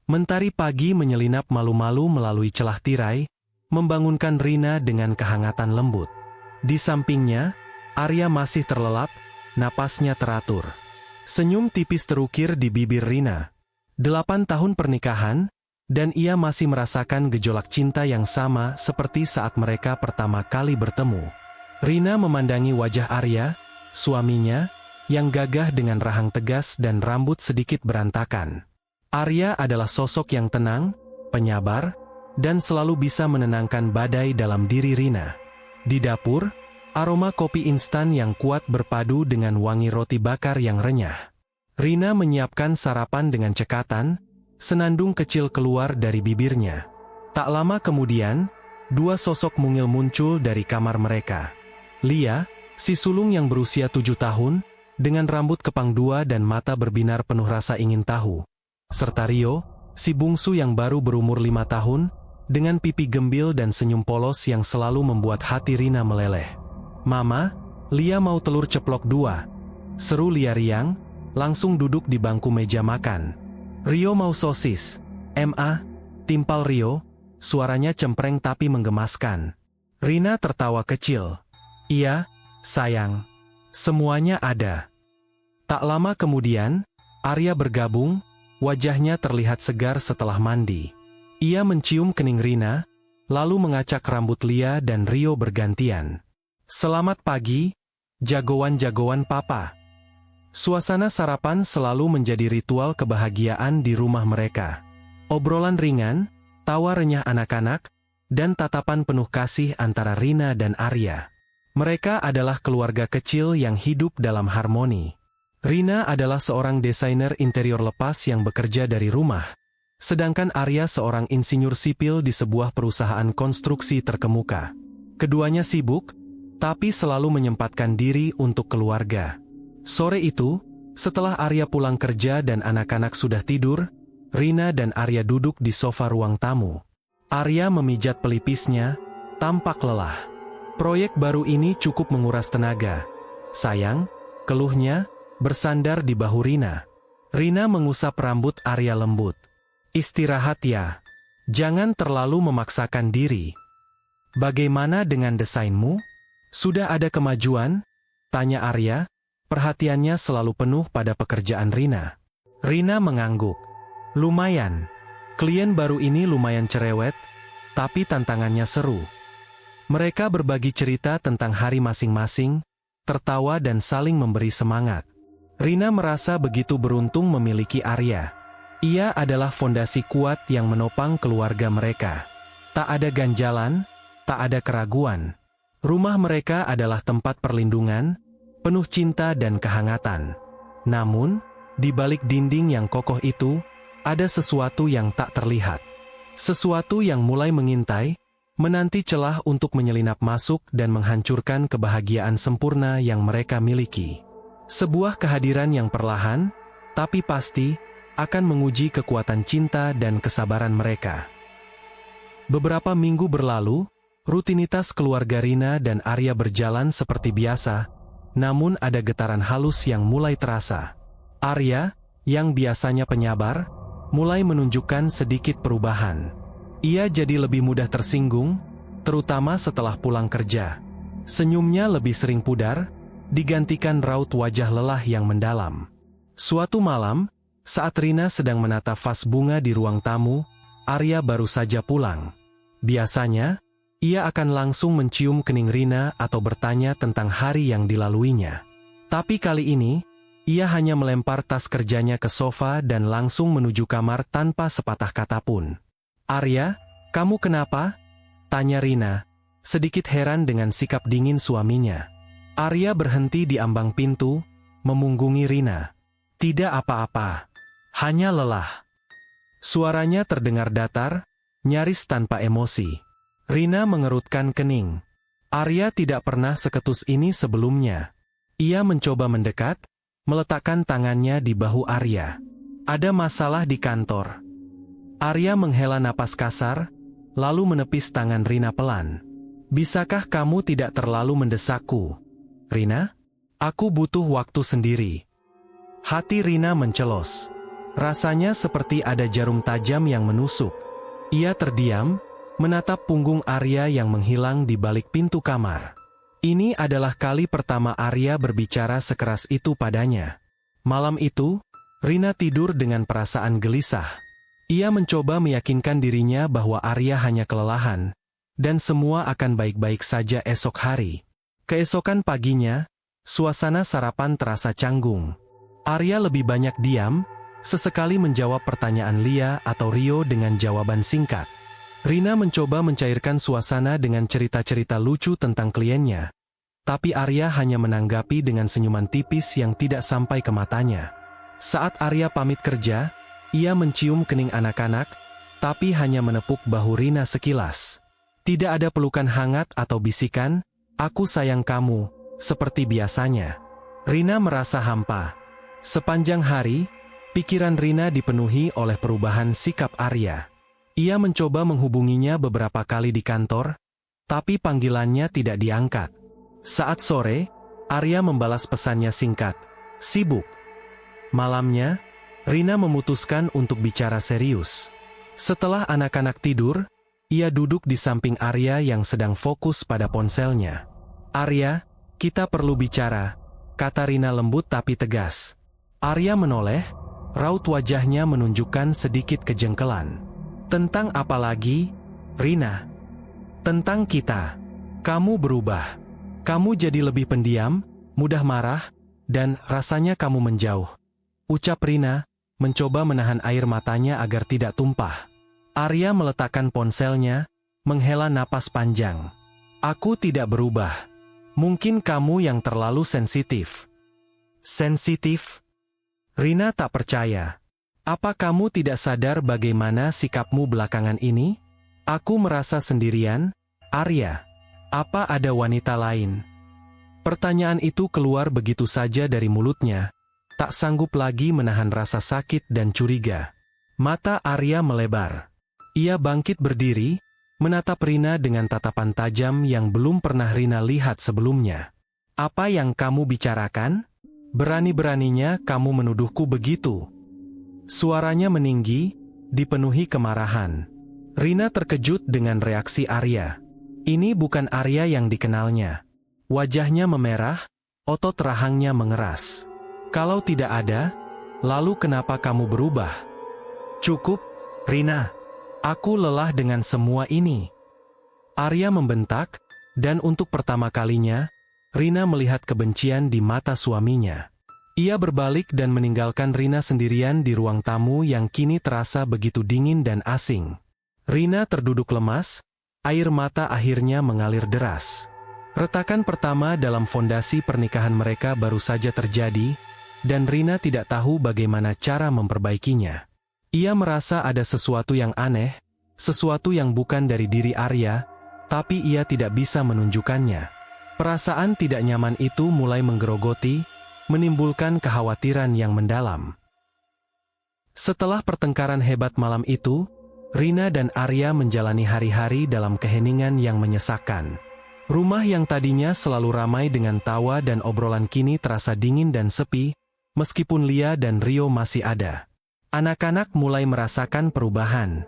Mentari pagi menyelinap malu-malu melalui celah tirai, membangunkan Rina dengan kehangatan lembut. Di sampingnya, Arya masih terlelap, napasnya teratur. Senyum tipis terukir di bibir Rina. 8 tahun pernikahan, dan ia masih merasakan gejolak cinta yang sama seperti saat mereka pertama kali bertemu. Rina memandangi wajah Arya, suaminya, yang gagah dengan rahang tegas dan rambut sedikit berantakan. Arya adalah sosok yang tenang, penyabar, dan selalu bisa menenangkan badai dalam diri Rina. Di dapur, aroma kopi instan yang kuat berpadu dengan wangi roti bakar yang renyah. Rina menyiapkan sarapan dengan cekatan, senandung kecil keluar dari bibirnya. Tak lama kemudian, 2 sosok mungil muncul dari kamar mereka. Lia, si sulung yang berusia 7 tahun, dengan rambut kepang 2 dan mata berbinar penuh rasa ingin tahu. Serta Rio, si bungsu yang baru berumur 5 tahun, dengan pipi gembil dan senyum polos yang selalu membuat hati Rina meleleh. "Mama, Lia mau telur ceplok 2. Seru Lia riang, langsung duduk di bangku meja makan. "Rio mau sosis." "Ma," timpal Rio, suaranya cempreng tapi menggemaskan. Rina tertawa kecil. "Iya, sayang. Semuanya ada." Tak lama kemudian, Arya bergabung, wajahnya terlihat segar setelah mandi. Ia mencium kening Rina, lalu mengacak rambut Lia dan Rio bergantian. "Selamat pagi, jagoan-jagoan papa." Suasana sarapan selalu menjadi ritual kebahagiaan di rumah mereka. Obrolan ringan, tawa renyah anak-anak, dan tatapan penuh kasih antara Rina dan Arya. Mereka adalah keluarga kecil yang hidup dalam harmoni. Rina adalah seorang desainer interior lepas yang bekerja dari rumah, sedangkan Arya seorang insinyur sipil di sebuah perusahaan konstruksi terkemuka. Keduanya sibuk, tapi selalu menyempatkan diri untuk keluarga. Sore itu, setelah Arya pulang kerja dan anak-anak sudah tidur, Rina dan Arya duduk di sofa ruang tamu. Arya memijat pelipisnya, tampak lelah. "Proyek baru ini cukup menguras tenaga, sayang," keluhnya, bersandar di bahu Rina. Rina mengusap rambut Arya lembut. "Istirahat ya. Jangan terlalu memaksakan diri." "Bagaimana dengan desainmu? Sudah ada kemajuan?" tanya Arya, perhatiannya selalu penuh pada pekerjaan Rina. Rina mengangguk. "Lumayan. Klien baru ini lumayan cerewet, tapi tantangannya seru." Mereka berbagi cerita tentang hari masing-masing, tertawa dan saling memberi semangat. Rina merasa begitu beruntung memiliki Arya. Ia adalah fondasi kuat yang menopang keluarga mereka. Tak ada ganjalan, tak ada keraguan. Rumah mereka adalah tempat perlindungan, penuh cinta dan kehangatan. Namun, di balik dinding yang kokoh itu, ada sesuatu yang tak terlihat. Sesuatu yang mulai mengintai, menanti celah untuk menyelinap masuk dan menghancurkan kebahagiaan sempurna yang mereka miliki. Sebuah kehadiran yang perlahan, tapi pasti, akan menguji kekuatan cinta dan kesabaran mereka. Beberapa minggu berlalu, rutinitas keluarga Rina dan Arya berjalan seperti biasa, namun ada getaran halus yang mulai terasa. Arya, yang biasanya penyabar, mulai menunjukkan sedikit perubahan. Ia jadi lebih mudah tersinggung, terutama setelah pulang kerja. Senyumnya lebih sering pudar, digantikan raut wajah lelah yang mendalam. Suatu malam, saat Rina sedang menata vas bunga di ruang tamu, Arya baru saja pulang. Biasanya, ia akan langsung mencium kening Rina atau bertanya tentang hari yang dilaluinya. Tapi kali ini, ia hanya melempar tas kerjanya ke sofa dan langsung menuju kamar tanpa sepatah kata pun. "Arya, kamu kenapa?" tanya Rina, sedikit heran dengan sikap dingin suaminya. Arya berhenti di ambang pintu, memunggungi Rina. "Tidak apa-apa, hanya lelah." Suaranya terdengar datar, nyaris tanpa emosi. Rina mengerutkan kening. Arya tidak pernah seketus ini sebelumnya. Ia mencoba mendekat, meletakkan tangannya di bahu Arya. "Ada masalah di kantor." Arya menghela napas kasar, lalu menepis tangan Rina pelan. "Bisakah kamu tidak terlalu mendesakku, Rina? Aku butuh waktu sendiri." Hati Rina mencelos. Rasanya seperti ada jarum tajam yang menusuk. Ia terdiam, menatap punggung Arya yang menghilang di balik pintu kamar. Ini adalah kali pertama Arya berbicara sekeras itu padanya. Malam itu, Rina tidur dengan perasaan gelisah. Ia mencoba meyakinkan dirinya bahwa Arya hanya kelelahan, dan semua akan baik-baik saja esok hari. Keesokan paginya, suasana sarapan terasa canggung. Arya lebih banyak diam, sesekali menjawab pertanyaan Lia atau Rio dengan jawaban singkat. Rina mencoba mencairkan suasana dengan cerita-cerita lucu tentang kliennya. Tapi Arya hanya menanggapi dengan senyuman tipis yang tidak sampai ke matanya. Saat Arya pamit kerja, ia mencium kening anak-anak, tapi hanya menepuk bahu Rina sekilas. Tidak ada pelukan hangat atau bisikan, "Aku sayang kamu," seperti biasanya. Rina merasa hampa. Sepanjang hari, pikiran Rina dipenuhi oleh perubahan sikap Arya. Ia mencoba menghubunginya beberapa kali di kantor, tapi panggilannya tidak diangkat. Saat sore, Arya membalas pesannya singkat, "Sibuk." Malamnya, Rina memutuskan untuk bicara serius. Setelah anak-anak tidur, ia duduk di samping Arya yang sedang fokus pada ponselnya. "Arya, kita perlu bicara," kata Rina lembut tapi tegas. Arya menoleh, raut wajahnya menunjukkan sedikit kejengkelan. "Tentang apa lagi, Rina?" "Tentang kita. Kamu berubah. Kamu jadi lebih pendiam, mudah marah, dan rasanya kamu menjauh," ucap Rina, mencoba menahan air matanya agar tidak tumpah. Arya meletakkan ponselnya, menghela napas panjang. "Aku tidak berubah. Mungkin kamu yang terlalu sensitif." "Sensitif?" Rina tak percaya. "Apa kamu tidak sadar bagaimana sikapmu belakangan ini? Aku merasa sendirian, Arya. Apa ada wanita lain?" Pertanyaan itu keluar begitu saja dari mulutnya, tak sanggup lagi menahan rasa sakit dan curiga. Mata Arya melebar. Ia bangkit berdiri, menatap Rina dengan tatapan tajam yang belum pernah Rina lihat sebelumnya. "Apa yang kamu bicarakan? Berani-beraninya kamu menuduhku begitu?" Suaranya meninggi, dipenuhi kemarahan. Rina terkejut dengan reaksi Arya. Ini bukan Arya yang dikenalnya. Wajahnya memerah, otot rahangnya mengeras. "Kalau tidak ada, lalu kenapa kamu berubah?" "Cukup, Rina. Aku lelah dengan semua ini." Arya membentak, dan untuk pertama kalinya, Rina melihat kebencian di mata suaminya. Ia berbalik dan meninggalkan Rina sendirian di ruang tamu yang kini terasa begitu dingin dan asing. Rina terduduk lemas, air mata akhirnya mengalir deras. Retakan pertama dalam fondasi pernikahan mereka baru saja terjadi, dan Rina tidak tahu bagaimana cara memperbaikinya. Ia merasa ada sesuatu yang aneh, sesuatu yang bukan dari diri Arya, tapi ia tidak bisa menunjukkannya. Perasaan tidak nyaman itu mulai menggerogoti, menimbulkan kekhawatiran yang mendalam. Setelah pertengkaran hebat malam itu, Rina dan Arya menjalani hari-hari dalam keheningan yang menyesakkan. Rumah yang tadinya selalu ramai dengan tawa dan obrolan kini terasa dingin dan sepi, meskipun Lia dan Rio masih ada. Anak-anak mulai merasakan perubahan.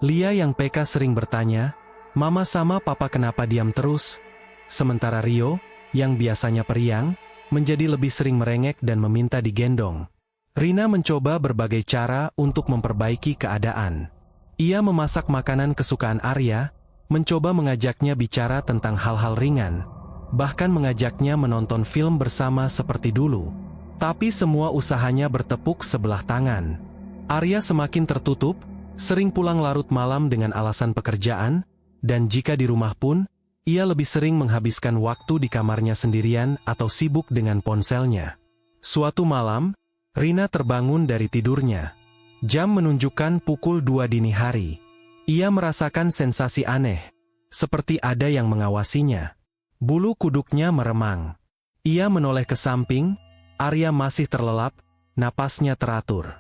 Lia yang peka sering bertanya, "Mama sama Papa kenapa diam terus?" Sementara Rio, yang biasanya periang, menjadi lebih sering merengek dan meminta digendong. Rina mencoba berbagai cara untuk memperbaiki keadaan. Ia memasak makanan kesukaan Arya, mencoba mengajaknya bicara tentang hal-hal ringan, bahkan mengajaknya menonton film bersama seperti dulu. Tapi semua usahanya bertepuk sebelah tangan. Arya semakin tertutup, sering pulang larut malam dengan alasan pekerjaan, dan jika di rumah pun, ia lebih sering menghabiskan waktu di kamarnya sendirian atau sibuk dengan ponselnya. Suatu malam, Rina terbangun dari tidurnya. Jam menunjukkan pukul 2 dini hari. Ia merasakan sensasi aneh, seperti ada yang mengawasinya. Bulu kuduknya meremang. Ia menoleh ke samping, Arya masih terlelap, napasnya teratur.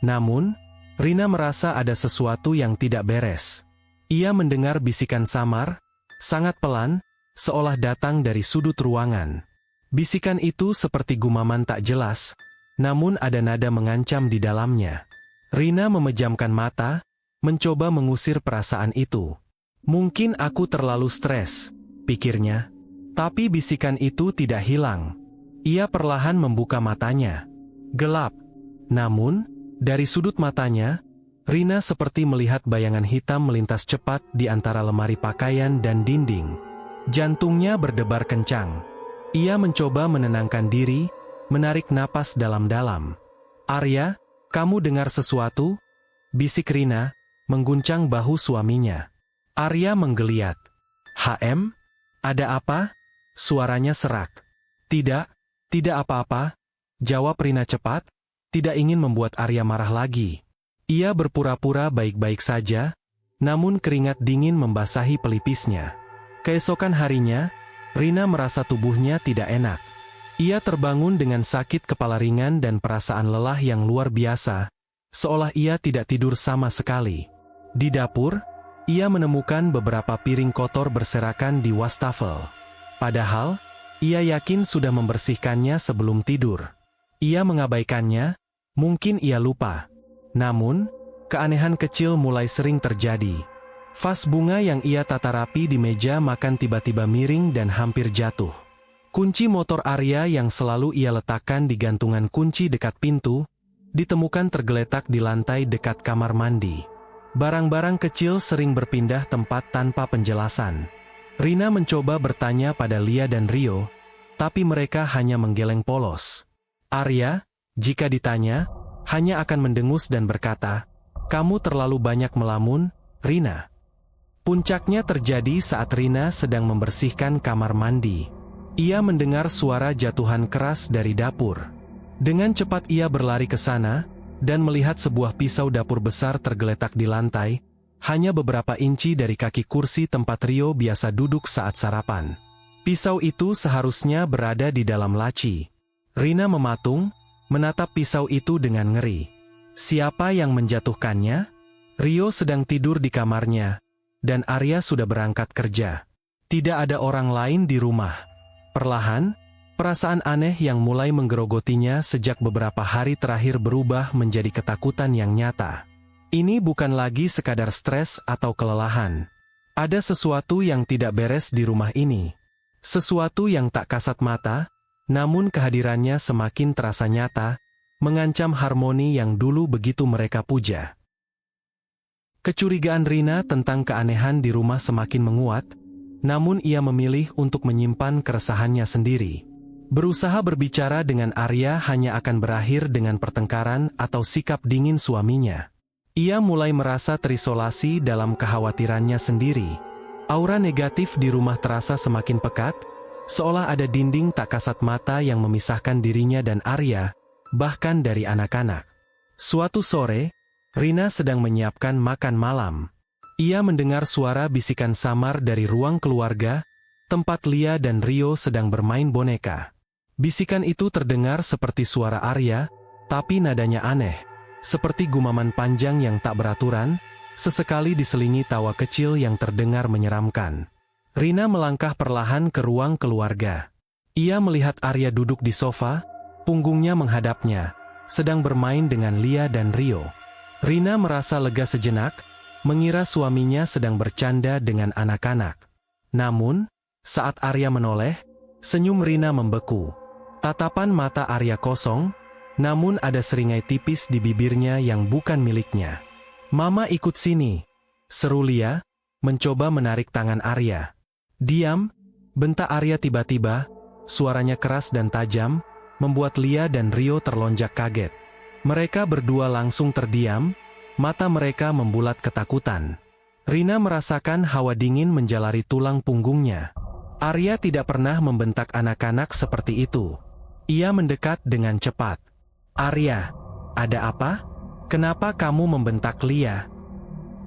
Namun, Rina merasa ada sesuatu yang tidak beres. Ia mendengar bisikan samar, sangat pelan, seolah datang dari sudut ruangan. Bisikan itu seperti gumaman tak jelas, namun ada nada mengancam di dalamnya. Rina memejamkan mata, mencoba mengusir perasaan itu. Mungkin aku terlalu stres, pikirnya. Tapi bisikan itu tidak hilang. Ia perlahan membuka matanya. Gelap. Namun, dari sudut matanya, Rina seperti melihat bayangan hitam melintas cepat di antara lemari pakaian dan dinding. Jantungnya berdebar kencang. Ia mencoba menenangkan diri, menarik napas dalam-dalam. "Arya, kamu dengar sesuatu?" bisik Rina, mengguncang bahu suaminya. Arya menggeliat. "HM? Ada apa?" Suaranya serak. "Tidak, tidak apa-apa," jawab Rina cepat, tidak ingin membuat Arya marah lagi. Ia berpura-pura baik-baik saja, namun keringat dingin membasahi pelipisnya. Keesokan harinya, Rina merasa tubuhnya tidak enak. Ia terbangun dengan sakit kepala ringan dan perasaan lelah yang luar biasa, seolah ia tidak tidur sama sekali. Di dapur, ia menemukan beberapa piring kotor berserakan di wastafel. Padahal, ia yakin sudah membersihkannya sebelum tidur. Ia mengabaikannya, mungkin ia lupa. Namun, keanehan kecil mulai sering terjadi. Vas bunga yang ia tata rapi di meja makan tiba-tiba miring dan hampir jatuh. Kunci motor Arya yang selalu ia letakkan di gantungan kunci dekat pintu, ditemukan tergeletak di lantai dekat kamar mandi. Barang-barang kecil sering berpindah tempat tanpa penjelasan. Rina mencoba bertanya pada Lia dan Rio, tapi mereka hanya menggeleng polos. Arya, jika ditanya, hanya akan mendengus dan berkata, "Kamu terlalu banyak melamun, Rina." Puncaknya terjadi saat Rina sedang membersihkan kamar mandi. Ia mendengar suara jatuhan keras dari dapur. Dengan cepat ia berlari ke sana, dan melihat sebuah pisau dapur besar tergeletak di lantai, hanya beberapa inci dari kaki kursi tempat Rio biasa duduk saat sarapan. Pisau itu seharusnya berada di dalam laci. Rina mematung, menatap pisau itu dengan ngeri. Siapa yang menjatuhkannya? Rio sedang tidur di kamarnya, dan Arya sudah berangkat kerja. Tidak ada orang lain di rumah. Perlahan, perasaan aneh yang mulai menggerogotinya sejak beberapa hari terakhir berubah menjadi ketakutan yang nyata. Ini bukan lagi sekadar stres atau kelelahan. Ada sesuatu yang tidak beres di rumah ini. Sesuatu yang tak kasat mata, namun kehadirannya semakin terasa nyata, mengancam harmoni yang dulu begitu mereka puja. Kecurigaan Rina tentang keanehan di rumah semakin menguat, namun ia memilih untuk menyimpan keresahannya sendiri. Berusaha berbicara dengan Arya hanya akan berakhir dengan pertengkaran atau sikap dingin suaminya. Ia mulai merasa terisolasi dalam kekhawatirannya sendiri. Aura negatif di rumah terasa semakin pekat, seolah ada dinding tak kasat mata yang memisahkan dirinya dan Arya, bahkan dari anak-anak. Suatu sore, Rina sedang menyiapkan makan malam. Ia mendengar suara bisikan samar dari ruang keluarga, tempat Lia dan Rio sedang bermain boneka. Bisikan itu terdengar seperti suara Arya, tapi nadanya aneh, seperti gumaman panjang yang tak beraturan, sesekali diselingi tawa kecil yang terdengar menyeramkan. Rina melangkah perlahan ke ruang keluarga. Ia melihat Arya duduk di sofa, punggungnya menghadapnya, sedang bermain dengan Lia dan Rio. Rina merasa lega sejenak, mengira suaminya sedang bercanda dengan anak-anak. Namun, saat Arya menoleh, senyum Rina membeku. Tatapan mata Arya kosong, namun ada seringai tipis di bibirnya yang bukan miliknya. "Mama ikut sini," seru Lia, mencoba menarik tangan Arya. "Diam," bentak Arya tiba-tiba, suaranya keras dan tajam, membuat Lia dan Rio terlonjak kaget. Mereka berdua langsung terdiam, mata mereka membulat ketakutan. Rina merasakan hawa dingin menjalari tulang punggungnya. Arya tidak pernah membentak anak-anak seperti itu. Ia mendekat dengan cepat. "Arya, ada apa? Kenapa kamu membentak Lia?"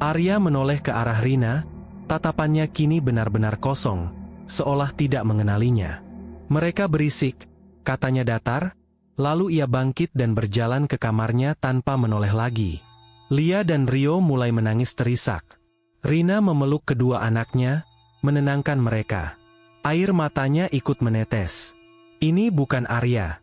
Arya menoleh ke arah Rina, tatapannya kini benar-benar kosong, seolah tidak mengenalinya. "Mereka berisik," katanya datar, lalu ia bangkit dan berjalan ke kamarnya tanpa menoleh lagi. Lia dan Rio mulai menangis terisak. Rina memeluk kedua anaknya, menenangkan mereka. Air matanya ikut menetes. "Ini bukan Arya,"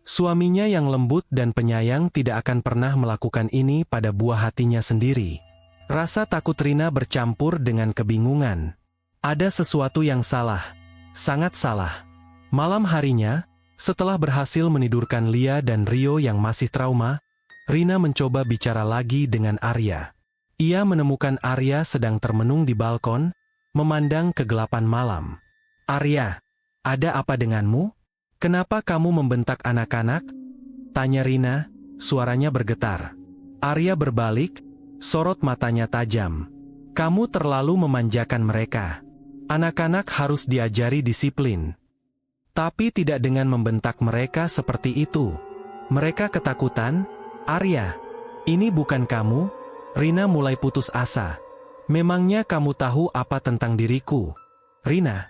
Suaminya yang lembut dan penyayang tidak akan pernah melakukan ini pada buah hatinya sendiri. Rasa takut Rina bercampur dengan kebingungan. Ada sesuatu yang salah, sangat salah. Malam harinya, setelah berhasil menidurkan Lia dan Rio yang masih trauma, Rina mencoba bicara lagi dengan Arya. Ia menemukan Arya sedang termenung di balkon, memandang kegelapan malam. "Arya, ada apa denganmu? Kenapa kamu membentak anak-anak?" tanya Rina, suaranya bergetar. Arya berbalik, sorot matanya tajam. "Kamu terlalu memanjakan mereka. Anak-anak harus diajari disiplin. Tapi tidak dengan membentak mereka seperti itu. Mereka ketakutan." "Arya, ini bukan kamu." Rina mulai putus asa. "Memangnya kamu tahu apa tentang diriku, Rina?"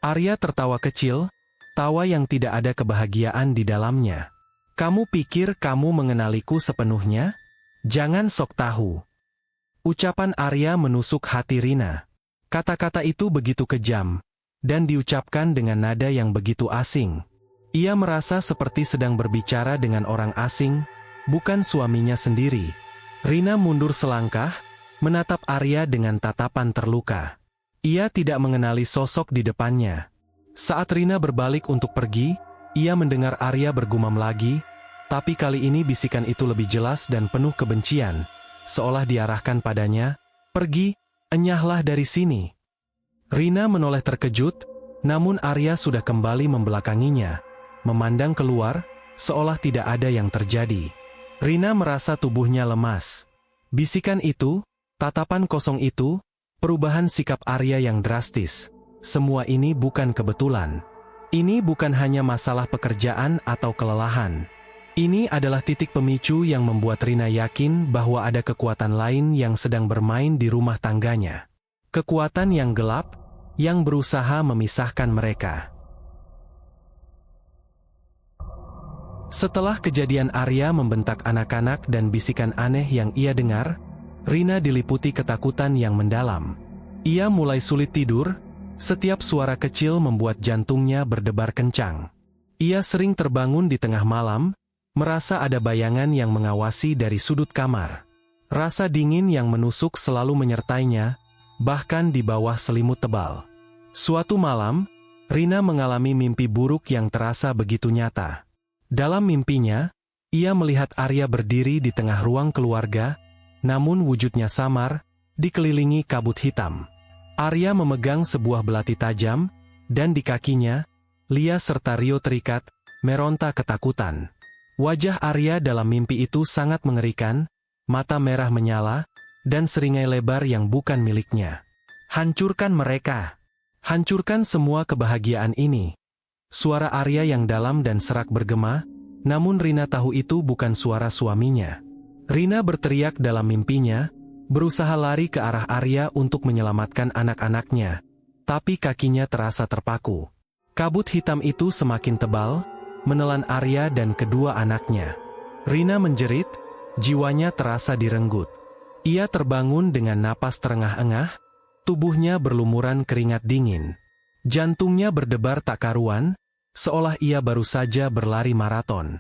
Arya tertawa kecil, tawa yang tidak ada kebahagiaan di dalamnya. "Kamu pikir kamu mengenaliku sepenuhnya? Jangan sok tahu." Ucapan Arya menusuk hati Rina. Kata-kata itu begitu kejam, dan diucapkan dengan nada yang begitu asing. Ia merasa seperti sedang berbicara dengan orang asing, bukan suaminya sendiri. Rina mundur selangkah, menatap Arya dengan tatapan terluka. Ia tidak mengenali sosok di depannya. Saat Rina berbalik untuk pergi, ia mendengar Arya bergumam lagi, tapi kali ini bisikan itu lebih jelas dan penuh kebencian, seolah diarahkan padanya, "Pergi, enyahlah dari sini." Rina menoleh terkejut, namun Arya sudah kembali membelakanginya, memandang keluar, seolah tidak ada yang terjadi. Rina merasa tubuhnya lemas. Bisikan itu, tatapan kosong itu, perubahan sikap Arya yang drastis. Semua ini bukan kebetulan. Ini bukan hanya masalah pekerjaan atau kelelahan. Ini adalah titik pemicu yang membuat Rina yakin bahwa ada kekuatan lain yang sedang bermain di rumah tangganya. Kekuatan yang gelap, yang berusaha memisahkan mereka. Setelah kejadian Arya membentak anak-anak dan bisikan aneh yang ia dengar, Rina diliputi ketakutan yang mendalam. Ia mulai sulit tidur. Setiap suara kecil membuat jantungnya berdebar kencang. Ia sering terbangun di tengah malam, merasa ada bayangan yang mengawasi dari sudut kamar. Rasa dingin yang menusuk selalu menyertainya, bahkan di bawah selimut tebal. Suatu malam, Rina mengalami mimpi buruk yang terasa begitu nyata. Dalam mimpinya, ia melihat Arya berdiri di tengah ruang keluarga, namun wujudnya samar, dikelilingi kabut hitam. Arya memegang sebuah belati tajam, dan di kakinya, Lia serta Rio terikat, meronta ketakutan. Wajah Arya dalam mimpi itu sangat mengerikan, mata merah menyala, dan seringai lebar yang bukan miliknya. "Hancurkan mereka! Hancurkan semua kebahagiaan ini!" Suara Arya yang dalam dan serak bergema, namun Rina tahu itu bukan suara suaminya. Rina berteriak dalam mimpinya, berusaha lari ke arah Arya untuk menyelamatkan anak-anaknya, tapi kakinya terasa terpaku. Kabut hitam itu semakin tebal, menelan Arya dan kedua anaknya. Rina menjerit, jiwanya terasa direnggut. Ia terbangun dengan napas terengah-engah, tubuhnya berlumuran keringat dingin. Jantungnya berdebar tak karuan, seolah ia baru saja berlari maraton.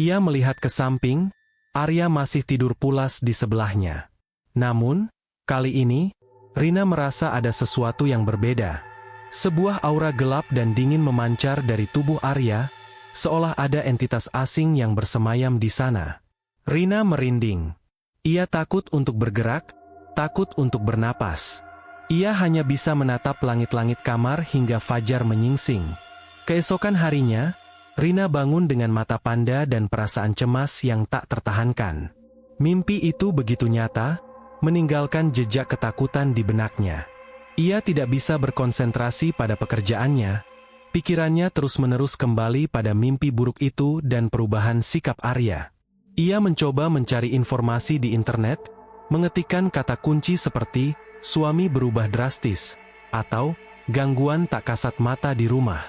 Ia melihat ke samping, Arya masih tidur pulas di sebelahnya. Namun, kali ini, Rina merasa ada sesuatu yang berbeda. Sebuah aura gelap dan dingin memancar dari tubuh Arya, seolah ada entitas asing yang bersemayam di sana. Rina merinding. Ia takut untuk bergerak, takut untuk bernapas. Ia hanya bisa menatap langit-langit kamar hingga fajar menyingsing. Keesokan harinya, Rina bangun dengan mata panda dan perasaan cemas yang tak tertahankan. Mimpi itu begitu nyata, meninggalkan jejak ketakutan di benaknya. Ia tidak bisa berkonsentrasi pada pekerjaannya, pikirannya terus-menerus kembali pada mimpi buruk itu dan perubahan sikap Arya. Ia mencoba mencari informasi di internet, mengetikkan kata kunci seperti suami berubah drastis, atau gangguan tak kasat mata di rumah.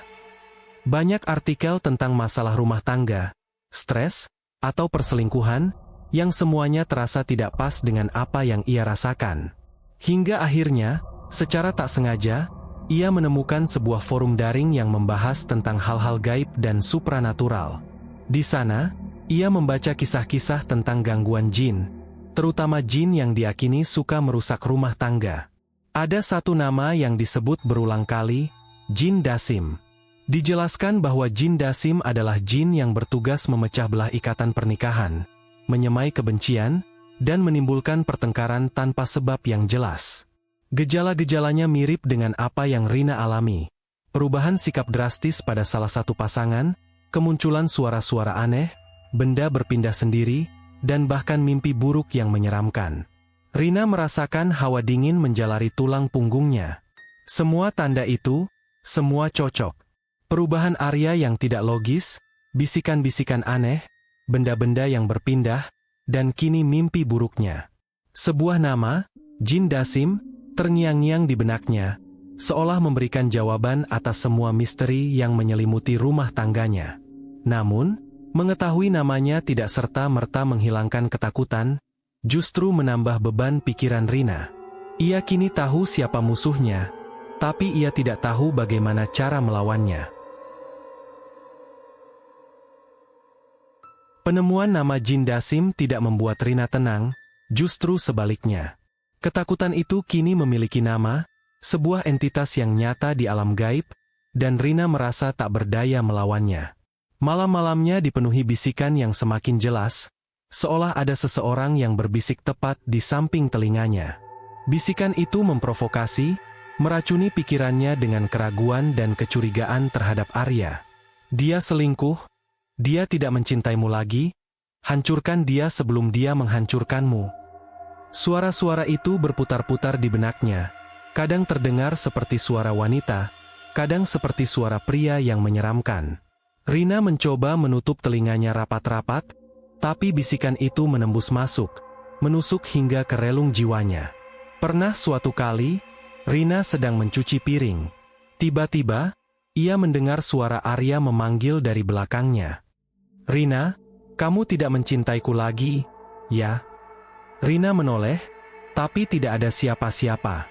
Banyak artikel tentang masalah rumah tangga, stres, atau perselingkuhan, yang semuanya terasa tidak pas dengan apa yang ia rasakan. Hingga akhirnya, secara tak sengaja, ia menemukan sebuah forum daring yang membahas tentang hal-hal gaib dan supranatural. Di sana, ia membaca kisah-kisah tentang gangguan jin, terutama jin yang diakini suka merusak rumah tangga. Ada satu nama yang disebut berulang kali, Jin Dasim. Dijelaskan bahwa Jin Dasim adalah jin yang bertugas memecah belah ikatan pernikahan, menyemai kebencian, dan menimbulkan pertengkaran tanpa sebab yang jelas. Gejala-gejalanya mirip dengan apa yang Rina alami. Perubahan sikap drastis pada salah satu pasangan, kemunculan suara-suara aneh, benda berpindah sendiri, dan bahkan mimpi buruk yang menyeramkan. Rina merasakan hawa dingin menjalari tulang punggungnya. Semua tanda itu, semua cocok. Perubahan Arya yang tidak logis, bisikan-bisikan aneh, benda-benda yang berpindah, dan kini mimpi buruknya. Sebuah nama, Jin Dasim, terngiang-ngiang di benaknya, seolah memberikan jawaban atas semua misteri yang menyelimuti rumah tangganya. Namun, mengetahui namanya tidak serta-merta menghilangkan ketakutan, justru menambah beban pikiran Rina. Ia kini tahu siapa musuhnya, tapi ia tidak tahu bagaimana cara melawannya. Penemuan nama Jin Dasim tidak membuat Rina tenang, justru sebaliknya. Ketakutan itu kini memiliki nama, sebuah entitas yang nyata di alam gaib, dan Rina merasa tak berdaya melawannya. Malam-malamnya dipenuhi bisikan yang semakin jelas, seolah ada seseorang yang berbisik tepat di samping telinganya. Bisikan itu memprovokasi, meracuni pikirannya dengan keraguan dan kecurigaan terhadap Arya. Dia selingkuh. Dia tidak mencintaimu lagi, hancurkan dia sebelum dia menghancurkanmu. Suara-suara itu berputar-putar di benaknya, kadang terdengar seperti suara wanita, kadang seperti suara pria yang menyeramkan. Rina mencoba menutup telinganya rapat-rapat, tapi bisikan itu menembus masuk, menusuk hingga ke relung jiwanya. Pernah suatu kali, Rina sedang mencuci piring. Tiba-tiba, ia mendengar suara Arya memanggil dari belakangnya. "Rina, kamu tidak mencintaiku lagi, ya?" Rina menoleh, tapi tidak ada siapa-siapa.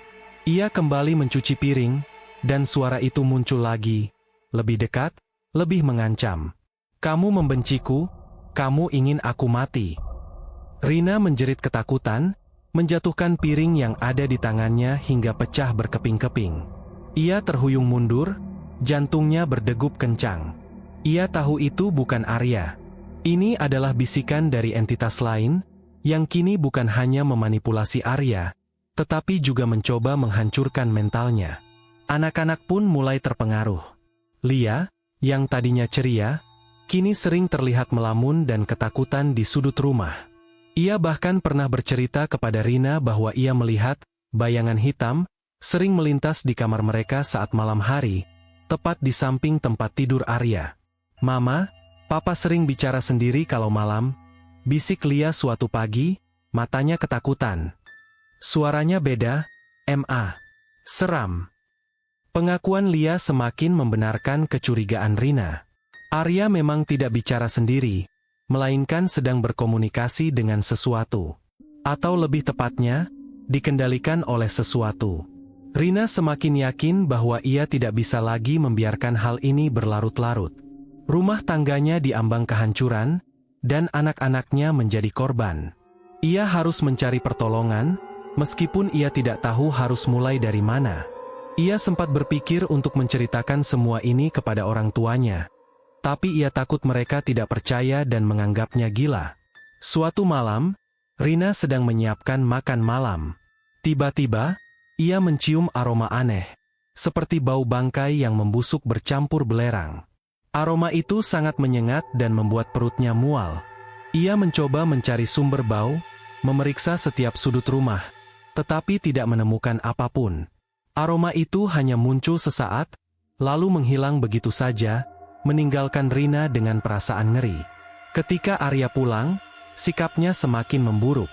Ia kembali mencuci piring, dan suara itu muncul lagi, lebih dekat, lebih mengancam. "Kamu membenciku, kamu ingin aku mati." Rina menjerit ketakutan, menjatuhkan piring yang ada di tangannya hingga pecah berkeping-keping. Ia terhuyung mundur, jantungnya berdegup kencang. Ia tahu itu bukan Arya. Ini adalah bisikan dari entitas lain, yang kini bukan hanya memanipulasi Arya, tetapi juga mencoba menghancurkan mentalnya. Anak-anak pun mulai terpengaruh. Lia, yang tadinya ceria, kini sering terlihat melamun dan ketakutan di sudut rumah. Ia bahkan pernah bercerita kepada Rina bahwa ia melihat bayangan hitam sering melintas di kamar mereka saat malam hari, tepat di samping tempat tidur Arya. "Mama, papa sering bicara sendiri kalau malam," bisik Lia suatu pagi, matanya ketakutan. Suaranya beda, "Ma. Seram." Pengakuan Lia semakin membenarkan kecurigaan Rina. Arya memang tidak bicara sendiri, melainkan sedang berkomunikasi dengan sesuatu. Atau lebih tepatnya, dikendalikan oleh sesuatu. Rina semakin yakin bahwa ia tidak bisa lagi membiarkan hal ini berlarut-larut. Rumah tangganya diambang kehancuran, dan anak-anaknya menjadi korban. Ia harus mencari pertolongan, meskipun ia tidak tahu harus mulai dari mana. Ia sempat berpikir untuk menceritakan semua ini kepada orang tuanya, tapi ia takut mereka tidak percaya dan menganggapnya gila. Suatu malam, Rina sedang menyiapkan makan malam. Tiba-tiba, ia mencium aroma aneh, seperti bau bangkai yang membusuk bercampur belerang. Aroma itu sangat menyengat dan membuat perutnya mual. Ia mencoba mencari sumber bau, memeriksa setiap sudut rumah, tetapi tidak menemukan apapun. Aroma itu hanya muncul sesaat, lalu menghilang begitu saja, meninggalkan Rina dengan perasaan ngeri. Ketika Arya pulang, sikapnya semakin memburuk.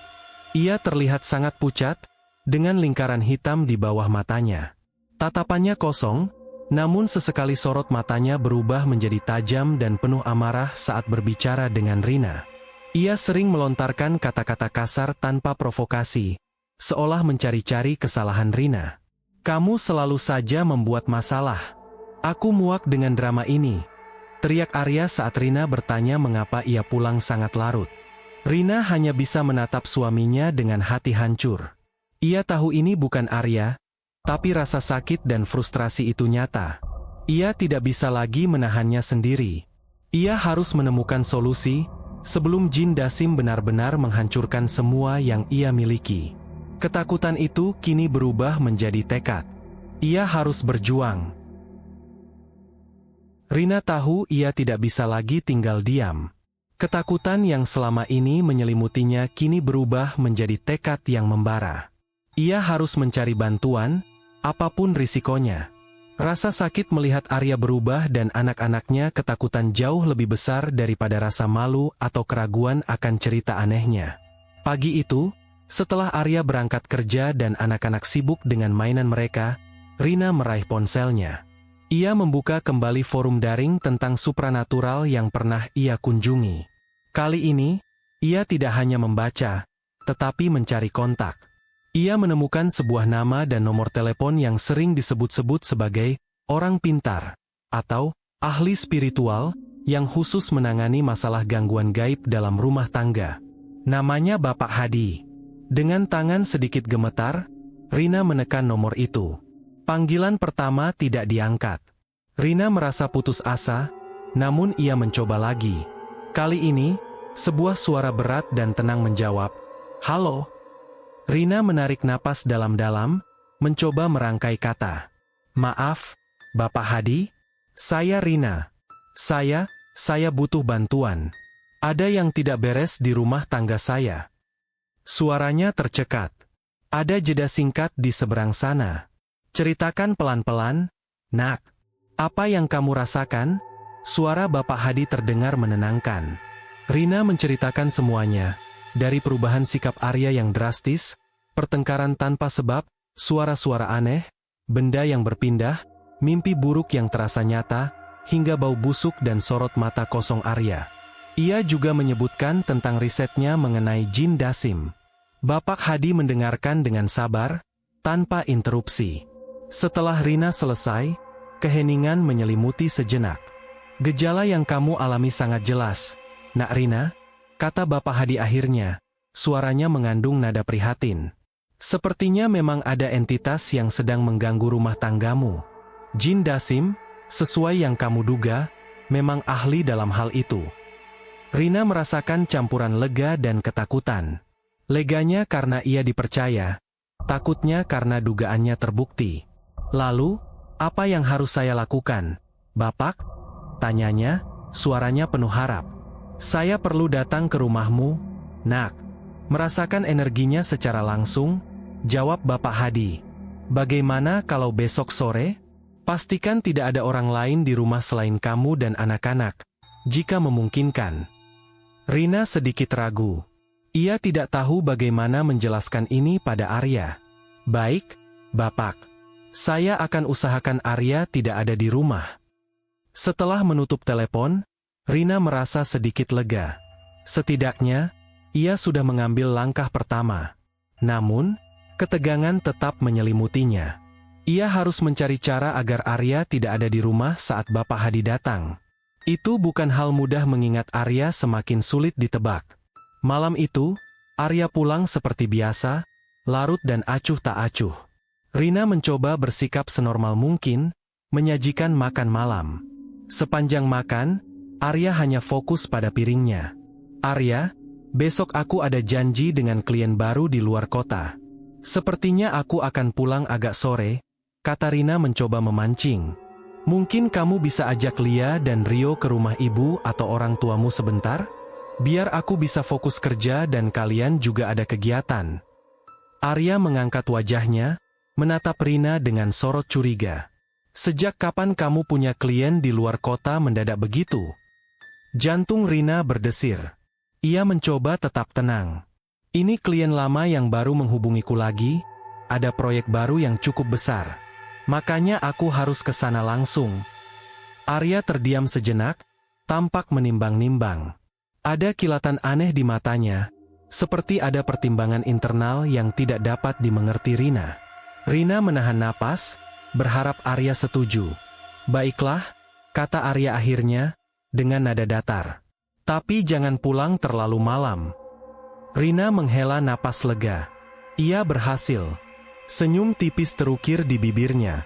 Ia terlihat sangat pucat, dengan lingkaran hitam di bawah matanya. Tatapannya kosong, namun sesekali sorot matanya berubah menjadi tajam dan penuh amarah saat berbicara dengan Rina. Ia sering melontarkan kata-kata kasar tanpa provokasi, seolah mencari-cari kesalahan Rina. "Kamu selalu saja membuat masalah. Aku muak dengan drama ini. teriak Arya saat Rina bertanya mengapa ia pulang sangat larut. Rina hanya bisa menatap suaminya dengan hati hancur. Ia tahu ini bukan Arya, tapi rasa sakit dan frustrasi itu nyata. Ia tidak bisa lagi menahannya sendiri. Ia harus menemukan solusi, sebelum Jin Dasim benar-benar menghancurkan semua yang ia miliki. Ketakutan itu kini berubah menjadi tekad. Ia harus berjuang. Rina tahu ia tidak bisa lagi tinggal diam. Ketakutan yang selama ini menyelimutinya kini berubah menjadi tekad yang membara. Ia harus mencari bantuan, apapun risikonya. Rasa sakit melihat Arya berubah dan anak-anaknya ketakutan jauh lebih besar daripada rasa malu atau keraguan akan cerita anehnya. Pagi itu, setelah Arya berangkat kerja dan anak-anak sibuk dengan mainan mereka, Rina meraih ponselnya. Ia membuka kembali forum daring tentang supranatural yang pernah ia kunjungi. Kali ini, ia tidak hanya membaca, tetapi mencari kontak. Ia menemukan sebuah nama dan nomor telepon yang sering disebut-sebut sebagai orang pintar atau ahli spiritual yang khusus menangani masalah gangguan gaib dalam rumah tangga. Namanya Bapak Hadi. Dengan tangan sedikit gemetar, Rina menekan nomor itu. Panggilan pertama tidak diangkat. Rina merasa putus asa, namun ia mencoba lagi. Kali ini, sebuah suara berat dan tenang menjawab, "Halo." Rina menarik napas dalam-dalam, mencoba merangkai kata. "Maaf, Bapak Hadi, saya Rina. Saya butuh bantuan. Ada yang tidak beres di rumah tangga saya." Suaranya tercekat. Ada jeda singkat di seberang sana. "Ceritakan pelan-pelan, Nak. Apa yang kamu rasakan?" Suara Bapak Hadi terdengar menenangkan. Rina menceritakan semuanya, dari perubahan sikap Arya yang drastis, pertengkaran tanpa sebab, suara-suara aneh, benda yang berpindah, mimpi buruk yang terasa nyata, hingga bau busuk dan sorot mata kosong Arya. Ia juga menyebutkan tentang risetnya mengenai Jin Dasim. Bapak Hadi mendengarkan dengan sabar, tanpa interupsi. Setelah Rina selesai, keheningan menyelimuti sejenak. "Gejala yang kamu alami sangat jelas, Nak Rina," kata Bapak Hadi akhirnya, suaranya mengandung nada prihatin. "Sepertinya memang ada entitas yang sedang mengganggu rumah tanggamu. Jin Dasim, sesuai yang kamu duga, memang ahli dalam hal itu." Rina merasakan campuran lega dan ketakutan. Leganya karena ia dipercaya, takutnya karena dugaannya terbukti. "Lalu, apa yang harus saya lakukan, Bapak?" tanyanya, suaranya penuh harap. "Saya perlu datang ke rumahmu, Nak. Merasakan energinya secara langsung," jawab Bapak Hadi. "Bagaimana kalau besok sore? Pastikan tidak ada orang lain di rumah selain kamu dan anak-anak, jika memungkinkan." Rina sedikit ragu. Ia tidak tahu bagaimana menjelaskan ini pada Arya. "Baik, Bapak. Saya akan usahakan Arya tidak ada di rumah." Setelah menutup telepon, Rina merasa sedikit lega. Setidaknya, ia sudah mengambil langkah pertama. Namun, ketegangan tetap menyelimutinya. Ia harus mencari cara agar Arya tidak ada di rumah saat Bapak Hadi datang. Itu bukan hal mudah mengingat Arya semakin sulit ditebak. Malam itu, Arya pulang seperti biasa, larut dan acuh tak acuh. Rina mencoba bersikap senormal mungkin, menyajikan makan malam. Sepanjang makan, Arya hanya fokus pada piringnya. "Arya, besok aku ada janji dengan klien baru di luar kota. Sepertinya aku akan pulang agak sore," kata Rina mencoba memancing. "Mungkin kamu bisa ajak Lia dan Rio ke rumah ibu atau orang tuamu sebentar? Biar aku bisa fokus kerja dan kalian juga ada kegiatan." Arya mengangkat wajahnya, menatap Rina dengan sorot curiga. "Sejak kapan kamu punya klien di luar kota mendadak begitu?" Jantung Rina berdesir. Ia mencoba tetap tenang. "Ini klien lama yang baru menghubungiku lagi, ada proyek baru yang cukup besar. Makanya aku harus ke sana langsung." Arya terdiam sejenak, tampak menimbang-nimbang. Ada kilatan aneh di matanya, seperti ada pertimbangan internal yang tidak dapat dimengerti Rina. Rina menahan napas, berharap Arya setuju. "Baiklah," kata Arya akhirnya, dengan nada datar. Tapi jangan pulang terlalu malam. Rina menghela napas lega. Ia berhasil. Senyum tipis terukir di bibirnya.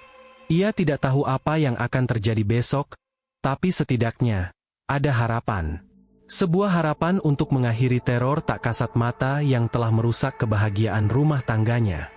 Ia tidak tahu apa yang akan terjadi besok, tapi setidaknya ada harapan. Sebuah harapan untuk mengakhiri teror tak kasat mata yang telah merusak kebahagiaan rumah tangganya.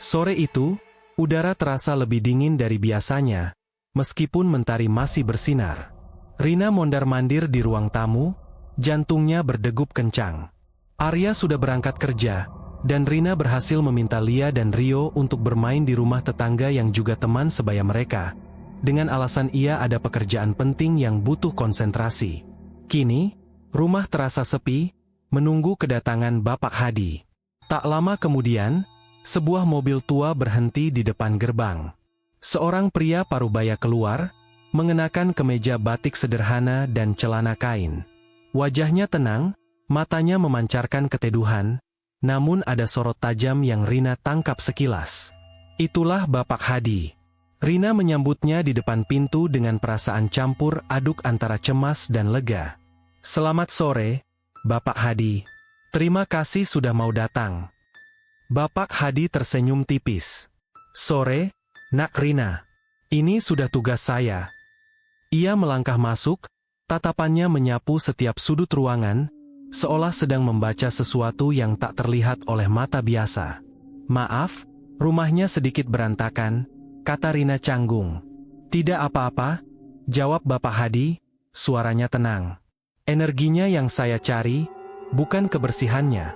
Sore itu, udara terasa lebih dingin dari biasanya, meskipun mentari masih bersinar. Rina mondar-mandir di ruang tamu, jantungnya berdegup kencang. Arya sudah berangkat kerja, dan Rina berhasil meminta Lia dan Rio untuk bermain di rumah tetangga yang juga teman sebaya mereka, dengan alasan ia ada pekerjaan penting yang butuh konsentrasi. Kini, rumah terasa sepi, menunggu kedatangan Bapak Hadi. Tak lama kemudian, sebuah mobil tua berhenti di depan gerbang. Seorang pria parubaya keluar, mengenakan kemeja batik sederhana dan celana kain. Wajahnya tenang, matanya memancarkan keteduhan, namun ada sorot tajam yang Rina tangkap sekilas. Itulah Bapak Hadi. Rina menyambutnya di depan pintu dengan perasaan campur aduk antara cemas dan lega. "Selamat sore, Bapak Hadi. Terima kasih sudah mau datang." Bapak Hadi tersenyum tipis. "Sore, Nak Rina. Ini sudah tugas saya." Ia melangkah masuk, tatapannya menyapu setiap sudut ruangan, seolah sedang membaca sesuatu yang tak terlihat oleh mata biasa. "Maaf, rumahnya sedikit berantakan," kata Rina canggung. "Tidak apa-apa," jawab Bapak Hadi, suaranya tenang. "Energinya yang saya cari, bukan kebersihannya."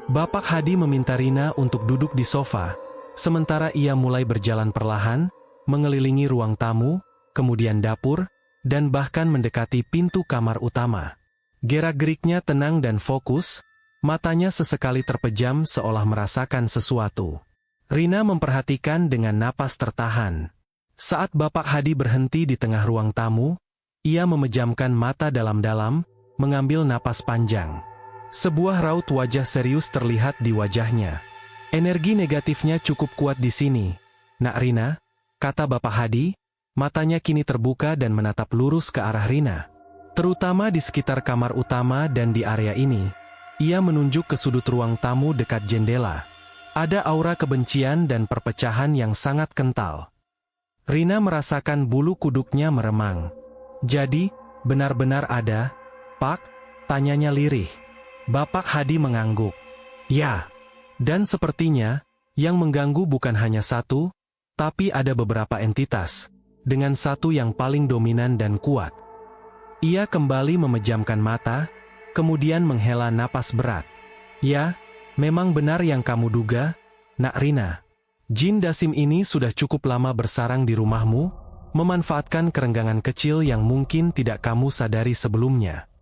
Bapak Hadi meminta Rina untuk duduk di sofa, sementara ia mulai berjalan perlahan, mengelilingi ruang tamu, kemudian dapur, dan bahkan mendekati pintu kamar utama. Gerak-geriknya tenang dan fokus, matanya sesekali terpejam seolah merasakan sesuatu. Rina memperhatikan dengan napas tertahan. Saat Bapak Hadi berhenti di tengah ruang tamu, ia memejamkan mata dalam-dalam, mengambil napas panjang. Sebuah raut wajah serius terlihat di wajahnya. "Energi negatifnya cukup kuat di sini, Nak Rina," kata Bapak Hadi, matanya kini terbuka dan menatap lurus ke arah Rina. Terutama di sekitar kamar utama dan di area ini, ia menunjuk ke sudut ruang tamu dekat jendela. Ada aura kebencian dan perpecahan yang sangat kental. Rina merasakan bulu kuduknya meremang. "Jadi, benar-benar ada, Pak?" tanyanya lirih. Bapak Hadi mengangguk. "Ya. Dan sepertinya, yang mengganggu bukan hanya satu, tapi ada beberapa entitas, dengan satu yang paling dominan dan kuat." Ia kembali memejamkan mata, kemudian menghela napas berat. "Ya, memang benar yang kamu duga, Nak Rina. Jin Dasim ini sudah cukup lama bersarang di rumahmu, memanfaatkan kerenggangan kecil yang mungkin tidak kamu sadari sebelumnya."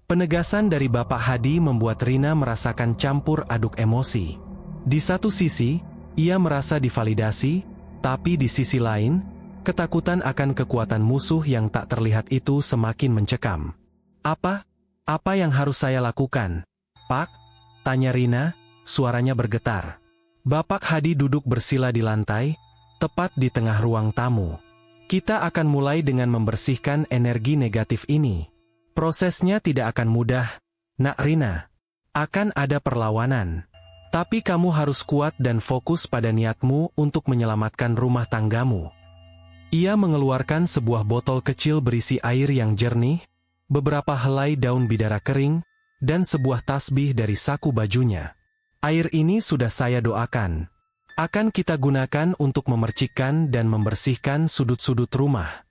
Penegasan dari Bapak Hadi membuat Rina merasakan campur aduk emosi. Di satu sisi, ia merasa divalidasi, tapi di sisi lain, ketakutan akan kekuatan musuh yang tak terlihat itu semakin mencekam. Apa yang harus saya lakukan, Pak?" tanya Rina, suaranya bergetar. Bapak Hadi duduk bersila di lantai, tepat di tengah ruang tamu. "Kita akan mulai dengan membersihkan energi negatif ini. Prosesnya tidak akan mudah, Nak Rina. Akan ada perlawanan. Tapi kamu harus kuat dan fokus pada niatmu untuk menyelamatkan rumah tanggamu." Ia mengeluarkan sebuah botol kecil berisi air yang jernih, beberapa helai daun bidara kering, dan sebuah tasbih dari saku bajunya. "Air ini sudah saya doakan. Akan kita gunakan untuk memercikkan dan membersihkan sudut-sudut rumah."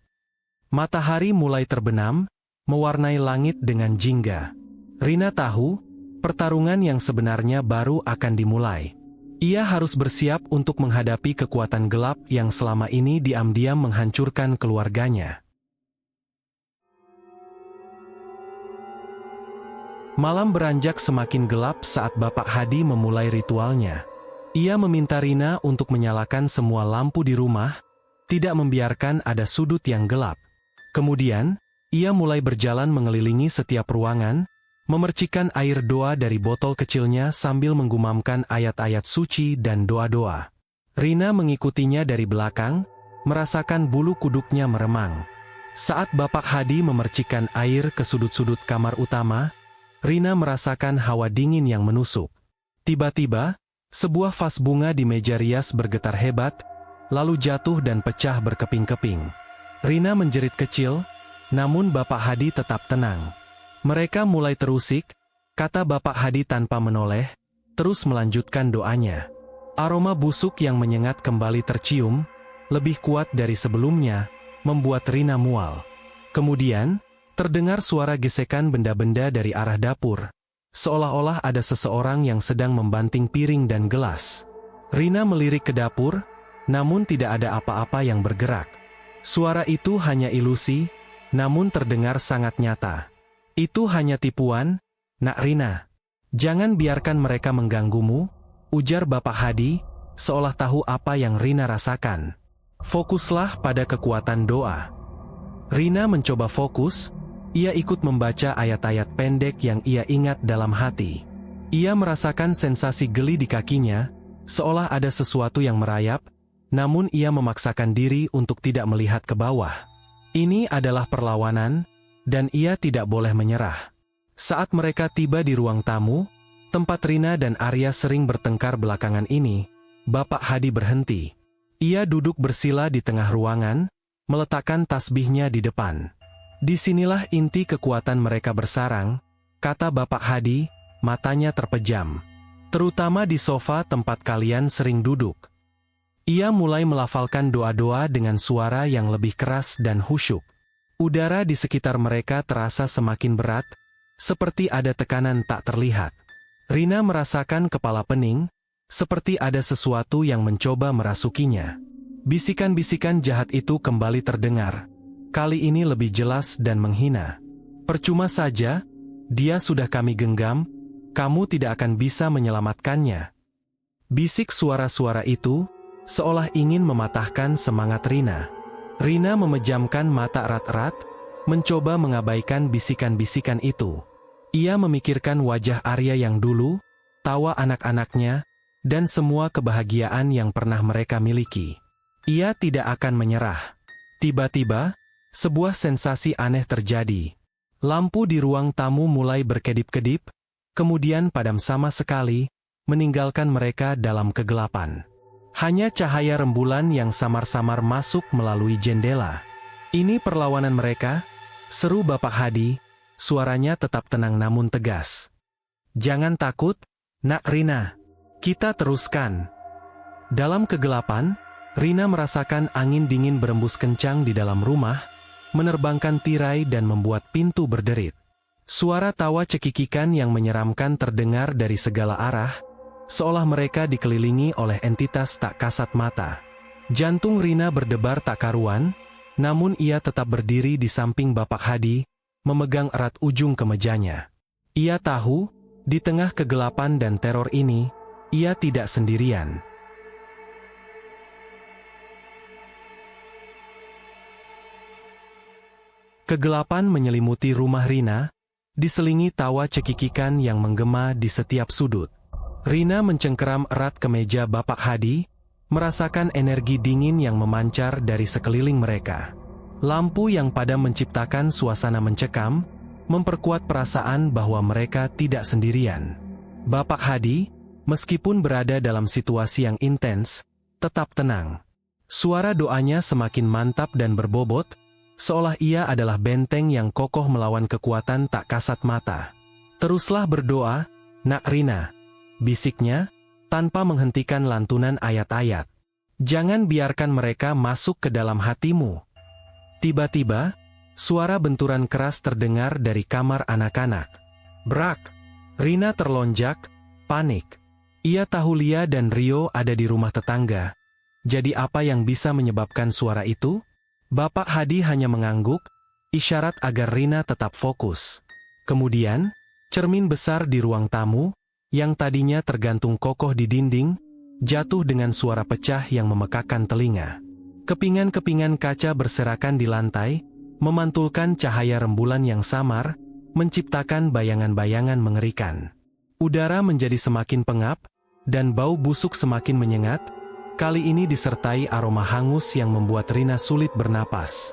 Matahari mulai terbenam, mewarnai langit dengan jingga. Rina tahu, pertarungan yang sebenarnya baru akan dimulai. Ia harus bersiap untuk menghadapi kekuatan gelap yang selama ini diam-diam menghancurkan keluarganya. Malam beranjak semakin gelap saat Bapak Hadi memulai ritualnya. Ia meminta Rina untuk menyalakan semua lampu di rumah, tidak membiarkan ada sudut yang gelap. Kemudian, ia mulai berjalan mengelilingi setiap ruangan, memercikkan air doa dari botol kecilnya sambil menggumamkan ayat-ayat suci dan doa-doa. Rina mengikutinya dari belakang, merasakan bulu kuduknya meremang. Saat Bapak Hadi memercikkan air ke sudut-sudut kamar utama, Rina merasakan hawa dingin yang menusuk. Tiba-tiba, sebuah vas bunga di meja rias bergetar hebat, lalu jatuh dan pecah berkeping-keping. Rina menjerit kecil, namun Bapak Hadi tetap tenang. Mereka mulai terusik, kata Bapak Hadi tanpa menoleh, terus melanjutkan doanya. Aroma busuk yang menyengat kembali tercium, lebih kuat dari sebelumnya, membuat Rina mual. Kemudian, terdengar suara gesekan benda-benda dari arah dapur, seolah-olah ada seseorang yang sedang membanting piring dan gelas. Rina melirik ke dapur, namun tidak ada apa-apa yang bergerak. Suara itu hanya ilusi, namun terdengar sangat nyata. Itu hanya tipuan, Nak Rina. Jangan biarkan mereka mengganggumu, ujar Bapak Hadi, seolah tahu apa yang Rina rasakan. Fokuslah pada kekuatan doa. Rina mencoba fokus, ia ikut membaca ayat-ayat pendek yang ia ingat dalam hati. Ia merasakan sensasi geli di kakinya, seolah ada sesuatu yang merayap, namun ia memaksakan diri untuk tidak melihat ke bawah. Ini adalah perlawanan, dan ia tidak boleh menyerah. Saat mereka tiba di ruang tamu, tempat Rina dan Arya sering bertengkar belakangan ini, Bapak Hadi berhenti. Ia duduk bersila di tengah ruangan, meletakkan tasbihnya di depan. Disinilah inti kekuatan mereka bersarang, kata Bapak Hadi, matanya terpejam. Terutama di sofa tempat kalian sering duduk. Ia mulai melafalkan doa-doa dengan suara yang lebih keras dan khusyuk. Udara di sekitar mereka terasa semakin berat, seperti ada tekanan tak terlihat. Rina merasakan kepala pening, seperti ada sesuatu yang mencoba merasukinya. Bisikan-bisikan jahat itu kembali terdengar. Kali ini lebih jelas dan menghina. Percuma saja, dia sudah kami genggam, kamu tidak akan bisa menyelamatkannya. Bisik suara-suara itu, seolah ingin mematahkan semangat Rina. Rina memejamkan mata erat-erat, mencoba mengabaikan bisikan-bisikan itu. Ia memikirkan wajah Arya yang dulu, tawa anak-anaknya, dan semua kebahagiaan yang pernah mereka miliki. Ia tidak akan menyerah. Tiba-tiba, sebuah sensasi aneh terjadi. Lampu di ruang tamu mulai berkedip-kedip, kemudian padam sama sekali, meninggalkan mereka dalam kegelapan. Hanya cahaya rembulan yang samar-samar masuk melalui jendela. Ini perlawanan mereka, seru Bapak Hadi, suaranya tetap tenang namun tegas. Jangan takut, Nak Rina. Kita teruskan. Dalam kegelapan, Rina merasakan angin dingin berembus kencang di dalam rumah, menerbangkan tirai dan membuat pintu berderit. Suara tawa cekikikan yang menyeramkan terdengar dari segala arah, seolah mereka dikelilingi oleh entitas tak kasat mata. Jantung Rina berdebar tak karuan, namun ia tetap berdiri di samping Bapak Hadi, memegang erat ujung kemejanya. Ia tahu, di tengah kegelapan dan teror ini, ia tidak sendirian. Kegelapan menyelimuti rumah Rina, diselingi tawa cekikikan yang menggema di setiap sudut. Rina mencengkeram erat ke meja Bapak Hadi, merasakan energi dingin yang memancar dari sekeliling mereka. Lampu yang padam menciptakan suasana mencekam, memperkuat perasaan bahwa mereka tidak sendirian. Bapak Hadi, meskipun berada dalam situasi yang intens, tetap tenang. Suara doanya semakin mantap dan berbobot, seolah ia adalah benteng yang kokoh melawan kekuatan tak kasat mata. Teruslah berdoa, Nak Rina, bisiknya, tanpa menghentikan lantunan ayat-ayat. Jangan biarkan mereka masuk ke dalam hatimu. Tiba-tiba, suara benturan keras terdengar dari kamar anak-anak. Brak! Rina terlonjak, panik. Ia tahu Lia dan Rio ada di rumah tetangga. Jadi apa yang bisa menyebabkan suara itu? Bapak Hadi hanya mengangguk, isyarat agar Rina tetap fokus. Kemudian, cermin besar di ruang tamu, yang tadinya tergantung kokoh di dinding, jatuh dengan suara pecah yang memekakkan telinga. Kepingan-kepingan kaca berserakan di lantai, memantulkan cahaya rembulan yang samar, menciptakan bayangan-bayangan mengerikan. Udara menjadi semakin pengap, dan bau busuk semakin menyengat, Kali ini disertai aroma hangus yang membuat Rina sulit bernapas.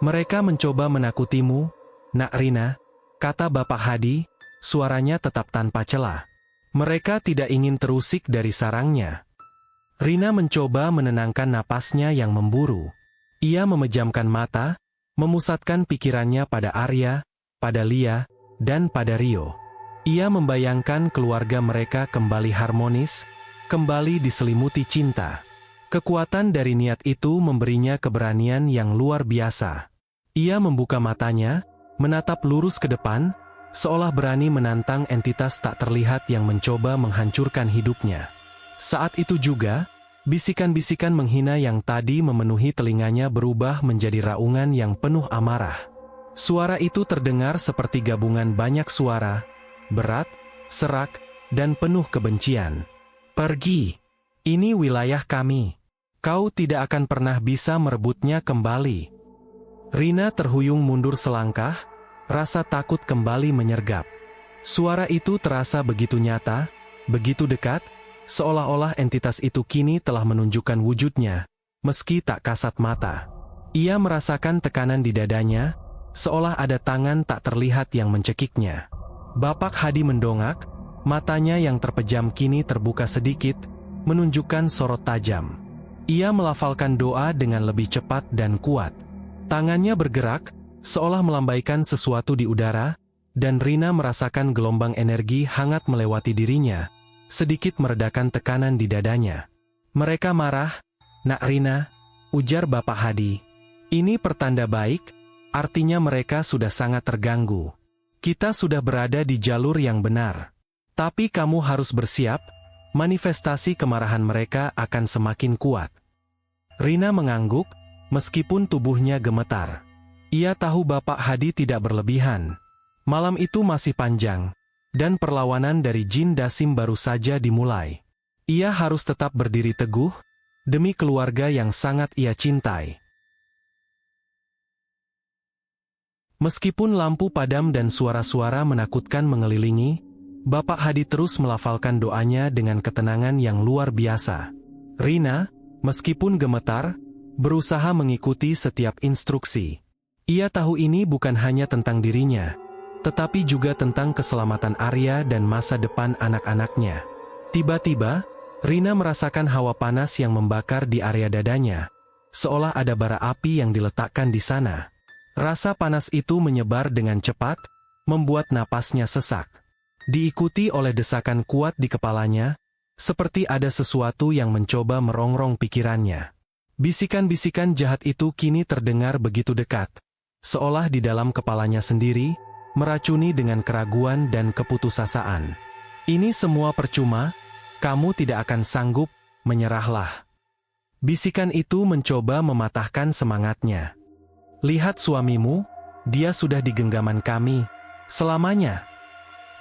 "Mereka mencoba menakutimu, Nak Rina," kata Bapak Hadi, suaranya tetap tanpa celah. "Mereka tidak ingin terusik dari sarangnya." Rina mencoba menenangkan napasnya yang memburu. Ia memejamkan mata, memusatkan pikirannya pada Arya, pada Lia, dan pada Rio. Ia membayangkan keluarga mereka kembali harmonis, kembali diselimuti cinta. Kekuatan dari niat itu memberinya keberanian yang luar biasa. Ia membuka matanya, menatap lurus ke depan, seolah berani menantang entitas tak terlihat yang mencoba menghancurkan hidupnya. Saat itu juga, bisikan-bisikan menghina yang tadi memenuhi telinganya berubah menjadi raungan yang penuh amarah. Suara itu terdengar seperti gabungan banyak suara, berat, serak, dan penuh kebencian. "Pergi! Ini wilayah kami. Kau tidak akan pernah bisa merebutnya kembali." Rina terhuyung mundur selangkah, rasa takut kembali menyergap. Suara itu terasa begitu nyata, begitu dekat, seolah-olah entitas itu kini telah menunjukkan wujudnya, meski tak kasat mata. Ia merasakan tekanan di dadanya, seolah ada tangan tak terlihat yang mencekiknya. Bapak Hadi mendongak, matanya yang terpejam kini terbuka sedikit, menunjukkan sorot tajam. Ia melafalkan doa dengan lebih cepat dan kuat. Tangannya bergerak, seolah melambaikan sesuatu di udara, dan Rina merasakan gelombang energi hangat melewati dirinya, sedikit meredakan tekanan di dadanya. "Mereka marah, Nak Rina," ujar Bapak Hadi. "Ini pertanda baik, artinya mereka sudah sangat terganggu. Kita sudah berada di jalur yang benar. Tapi kamu harus bersiap, manifestasi kemarahan mereka akan semakin kuat." Rina mengangguk, meskipun tubuhnya gemetar. Ia tahu Bapak Hadi tidak berlebihan. Malam itu masih panjang, dan perlawanan dari Jin Dasim baru saja dimulai. Ia harus tetap berdiri teguh, demi keluarga yang sangat ia cintai. Meskipun lampu padam dan suara-suara menakutkan mengelilingi, Bapak Hadi terus melafalkan doanya dengan ketenangan yang luar biasa. Rina, meskipun gemetar, berusaha mengikuti setiap instruksi. Ia tahu ini bukan hanya tentang dirinya, tetapi juga tentang keselamatan Arya dan masa depan anak-anaknya. Tiba-tiba, Rina merasakan hawa panas yang membakar di area dadanya, seolah ada bara api yang diletakkan di sana. Rasa panas itu menyebar dengan cepat, membuat napasnya sesak. Diikuti oleh desakan kuat di kepalanya, seperti ada sesuatu yang mencoba merongrong pikirannya. Bisikan-bisikan jahat itu kini terdengar begitu dekat, seolah di dalam kepalanya sendiri, meracuni dengan keraguan dan keputusasaan. "Ini semua percuma, kamu tidak akan sanggup, menyerahlah." Bisikan itu mencoba mematahkan semangatnya. "Lihat suamimu, dia sudah di genggaman kami, selamanya."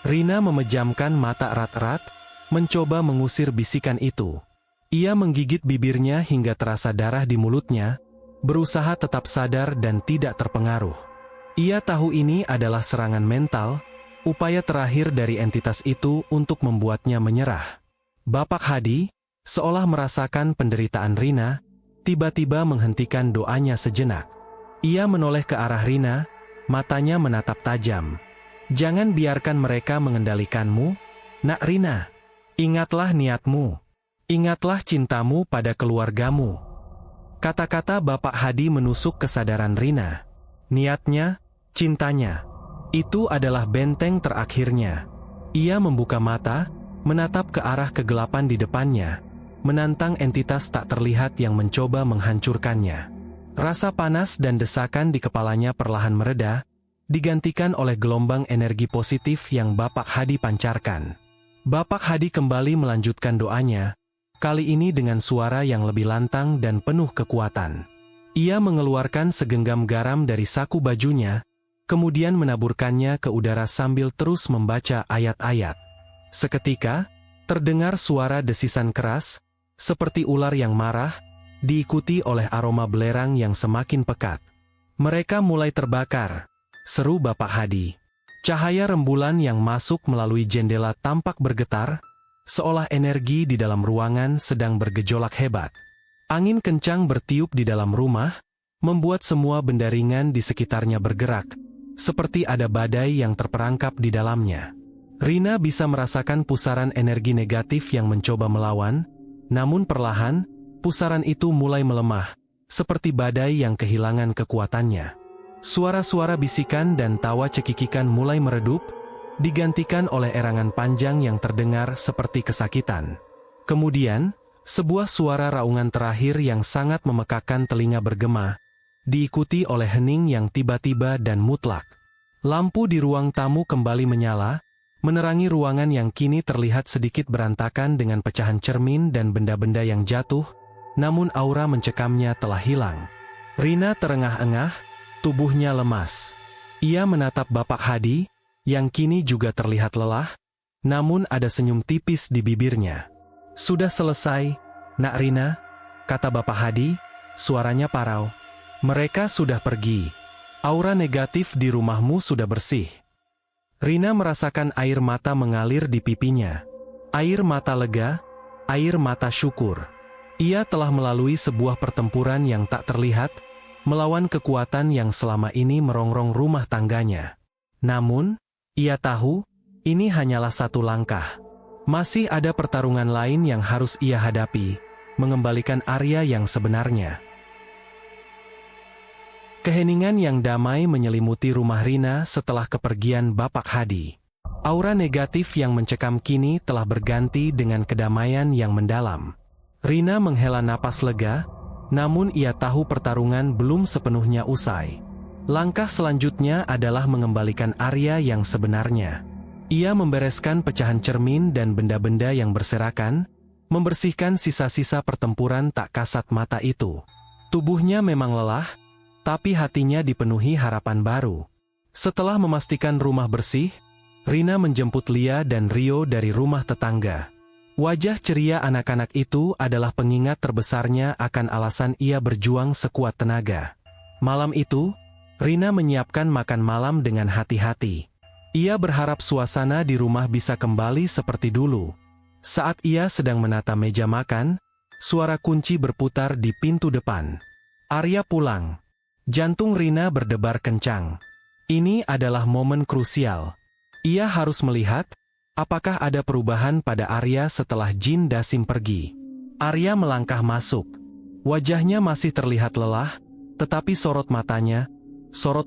Rina memejamkan mata erat-erat, mencoba mengusir bisikan itu. Ia menggigit bibirnya hingga terasa darah di mulutnya, berusaha tetap sadar dan tidak terpengaruh. Ia tahu ini adalah serangan mental, upaya terakhir dari entitas itu untuk membuatnya menyerah. Bapak Hadi, seolah merasakan penderitaan Rina, tiba-tiba menghentikan doanya sejenak. Ia menoleh ke arah Rina, matanya menatap tajam. "Jangan biarkan mereka mengendalikanmu, Nak Rina. Ingatlah niatmu. Ingatlah cintamu pada keluargamu." Kata-kata Bapak Hadi menusuk kesadaran Rina. Niatnya, cintanya. Itu adalah benteng terakhirnya. Ia membuka mata, menatap ke arah kegelapan di depannya, menantang entitas tak terlihat yang mencoba menghancurkannya. Rasa panas dan desakan di kepalanya perlahan mereda, digantikan oleh gelombang energi positif yang Bapak Hadi pancarkan. Bapak Hadi kembali melanjutkan doanya, kali ini dengan suara yang lebih lantang dan penuh kekuatan. Ia mengeluarkan segenggam garam dari saku bajunya, kemudian menaburkannya ke udara sambil terus membaca ayat-ayat. Seketika, terdengar suara desisan keras, seperti ular yang marah, diikuti oleh aroma belerang yang semakin pekat. "Mereka mulai terbakar," seru Bapak Hadi. Cahaya rembulan yang masuk melalui jendela tampak bergetar, seolah energi di dalam ruangan sedang bergejolak hebat. Angin kencang bertiup di dalam rumah, membuat semua benda ringan di sekitarnya bergerak, seperti ada badai yang terperangkap di dalamnya. Rina bisa merasakan pusaran energi negatif yang mencoba melawan, namun perlahan, pusaran itu mulai melemah, seperti badai yang kehilangan kekuatannya. Suara-suara bisikan dan tawa cekikikan mulai meredup, digantikan oleh erangan panjang yang terdengar seperti kesakitan. Kemudian, sebuah suara raungan terakhir yang sangat memekakan telinga bergema, diikuti oleh hening yang tiba-tiba dan mutlak. Lampu di ruang tamu kembali menyala, menerangi ruangan yang kini terlihat sedikit berantakan dengan pecahan cermin dan benda-benda yang jatuh, namun aura mencekamnya telah hilang. Rina terengah-engah, tubuhnya lemas. Ia menatap Bapak Hadi, yang kini juga terlihat lelah, namun ada senyum tipis di bibirnya. "Sudah selesai, Nak Rina," kata Bapak Hadi, suaranya parau. "Mereka sudah pergi. Aura negatif di rumahmu sudah bersih." Rina merasakan air mata mengalir di pipinya. Air mata lega, air mata syukur. Ia telah melalui sebuah pertempuran yang tak terlihat, melawan kekuatan yang selama ini merongrong rumah tangganya. Namun, ia tahu, ini hanyalah satu langkah. Masih ada pertarungan lain yang harus ia hadapi, mengembalikan Arya yang sebenarnya. Keheningan yang damai menyelimuti rumah Rina setelah kepergian Bapak Hadi. Aura negatif yang mencekam kini telah berganti dengan kedamaian yang mendalam. Rina menghela napas lega, namun ia tahu pertarungan belum sepenuhnya usai. Langkah selanjutnya adalah mengembalikan Arya yang sebenarnya. Ia membereskan pecahan cermin dan benda-benda yang berserakan, membersihkan sisa-sisa pertempuran tak kasat mata itu. Tubuhnya memang lelah, tapi hatinya dipenuhi harapan baru. Setelah memastikan rumah bersih, Rina menjemput Lia dan Rio dari rumah tetangga. Wajah ceria anak-anak itu adalah pengingat terbesarnya akan alasan ia berjuang sekuat tenaga. Malam itu, Rina menyiapkan makan malam dengan hati-hati. Ia berharap suasana di rumah bisa kembali seperti dulu. Saat ia sedang menata meja makan, suara kunci berputar di pintu depan. Arya pulang. Jantung Rina berdebar kencang. Ini adalah momen krusial. Ia harus melihat, apakah ada perubahan pada Arya setelah Jin Dasim pergi. Arya melangkah masuk. Wajahnya masih terlihat lelah, tetapi sorot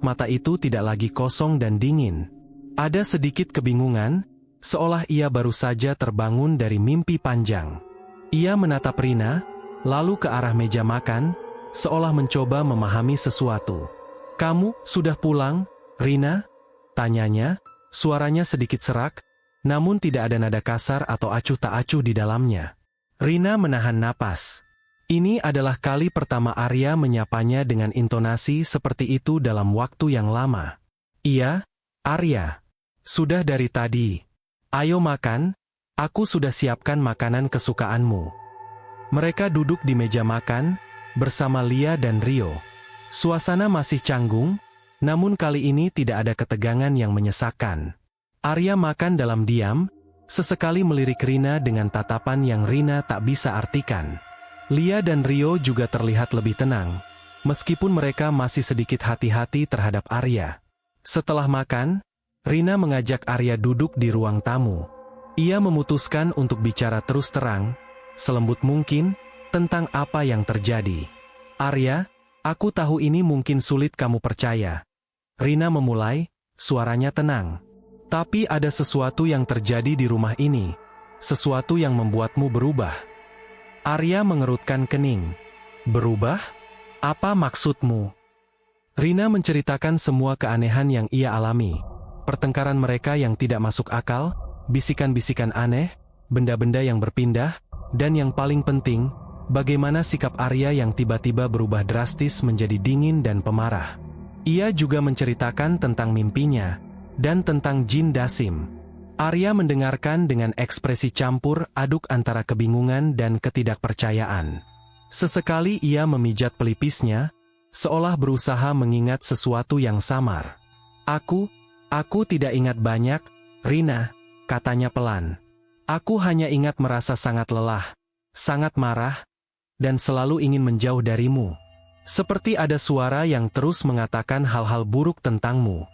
mata itu tidak lagi kosong dan dingin. Ada sedikit kebingungan, seolah ia baru saja terbangun dari mimpi panjang. Ia menatap Rina, lalu ke arah meja makan, seolah mencoba memahami sesuatu. "Kamu sudah pulang, Rina?" tanyanya, suaranya sedikit serak, namun tidak ada nada kasar atau acuh tak acuh di dalamnya. Rina menahan napas. Ini adalah kali pertama Arya menyapanya dengan intonasi seperti itu dalam waktu yang lama. "Iya, Arya. Sudah dari tadi. Ayo makan, aku sudah siapkan makanan kesukaanmu." Mereka duduk di meja makan, bersama Lia dan Rio. Suasana masih canggung, namun kali ini tidak ada ketegangan yang menyesakkan. Arya makan dalam diam, sesekali melirik Rina dengan tatapan yang Rina tak bisa artikan. Lia dan Rio juga terlihat lebih tenang, meskipun mereka masih sedikit hati-hati terhadap Arya. Setelah makan, Rina mengajak Arya duduk di ruang tamu. Ia memutuskan untuk bicara terus terang, selembut mungkin, tentang apa yang terjadi. "Arya, aku tahu ini mungkin sulit kamu percaya." Rina memulai, suaranya tenang. "Tapi ada sesuatu yang terjadi di rumah ini, sesuatu yang membuatmu berubah." Arya mengerutkan kening. "Berubah? Apa maksudmu?" Rina menceritakan semua keanehan yang ia alami. Pertengkaran mereka yang tidak masuk akal, bisikan-bisikan aneh, benda-benda yang berpindah, dan yang paling penting, bagaimana sikap Arya yang tiba-tiba berubah drastis menjadi dingin dan pemarah. Ia juga menceritakan tentang mimpinya, dan tentang Jin Dasim. Arya mendengarkan dengan ekspresi campur aduk antara kebingungan dan ketidakpercayaan. Sesekali ia memijat pelipisnya, seolah berusaha mengingat sesuatu yang samar. Aku tidak ingat banyak, Rina," katanya pelan. "Aku hanya ingat merasa sangat lelah, sangat marah, dan selalu ingin menjauh darimu. Seperti ada suara yang terus mengatakan hal-hal buruk tentangmu.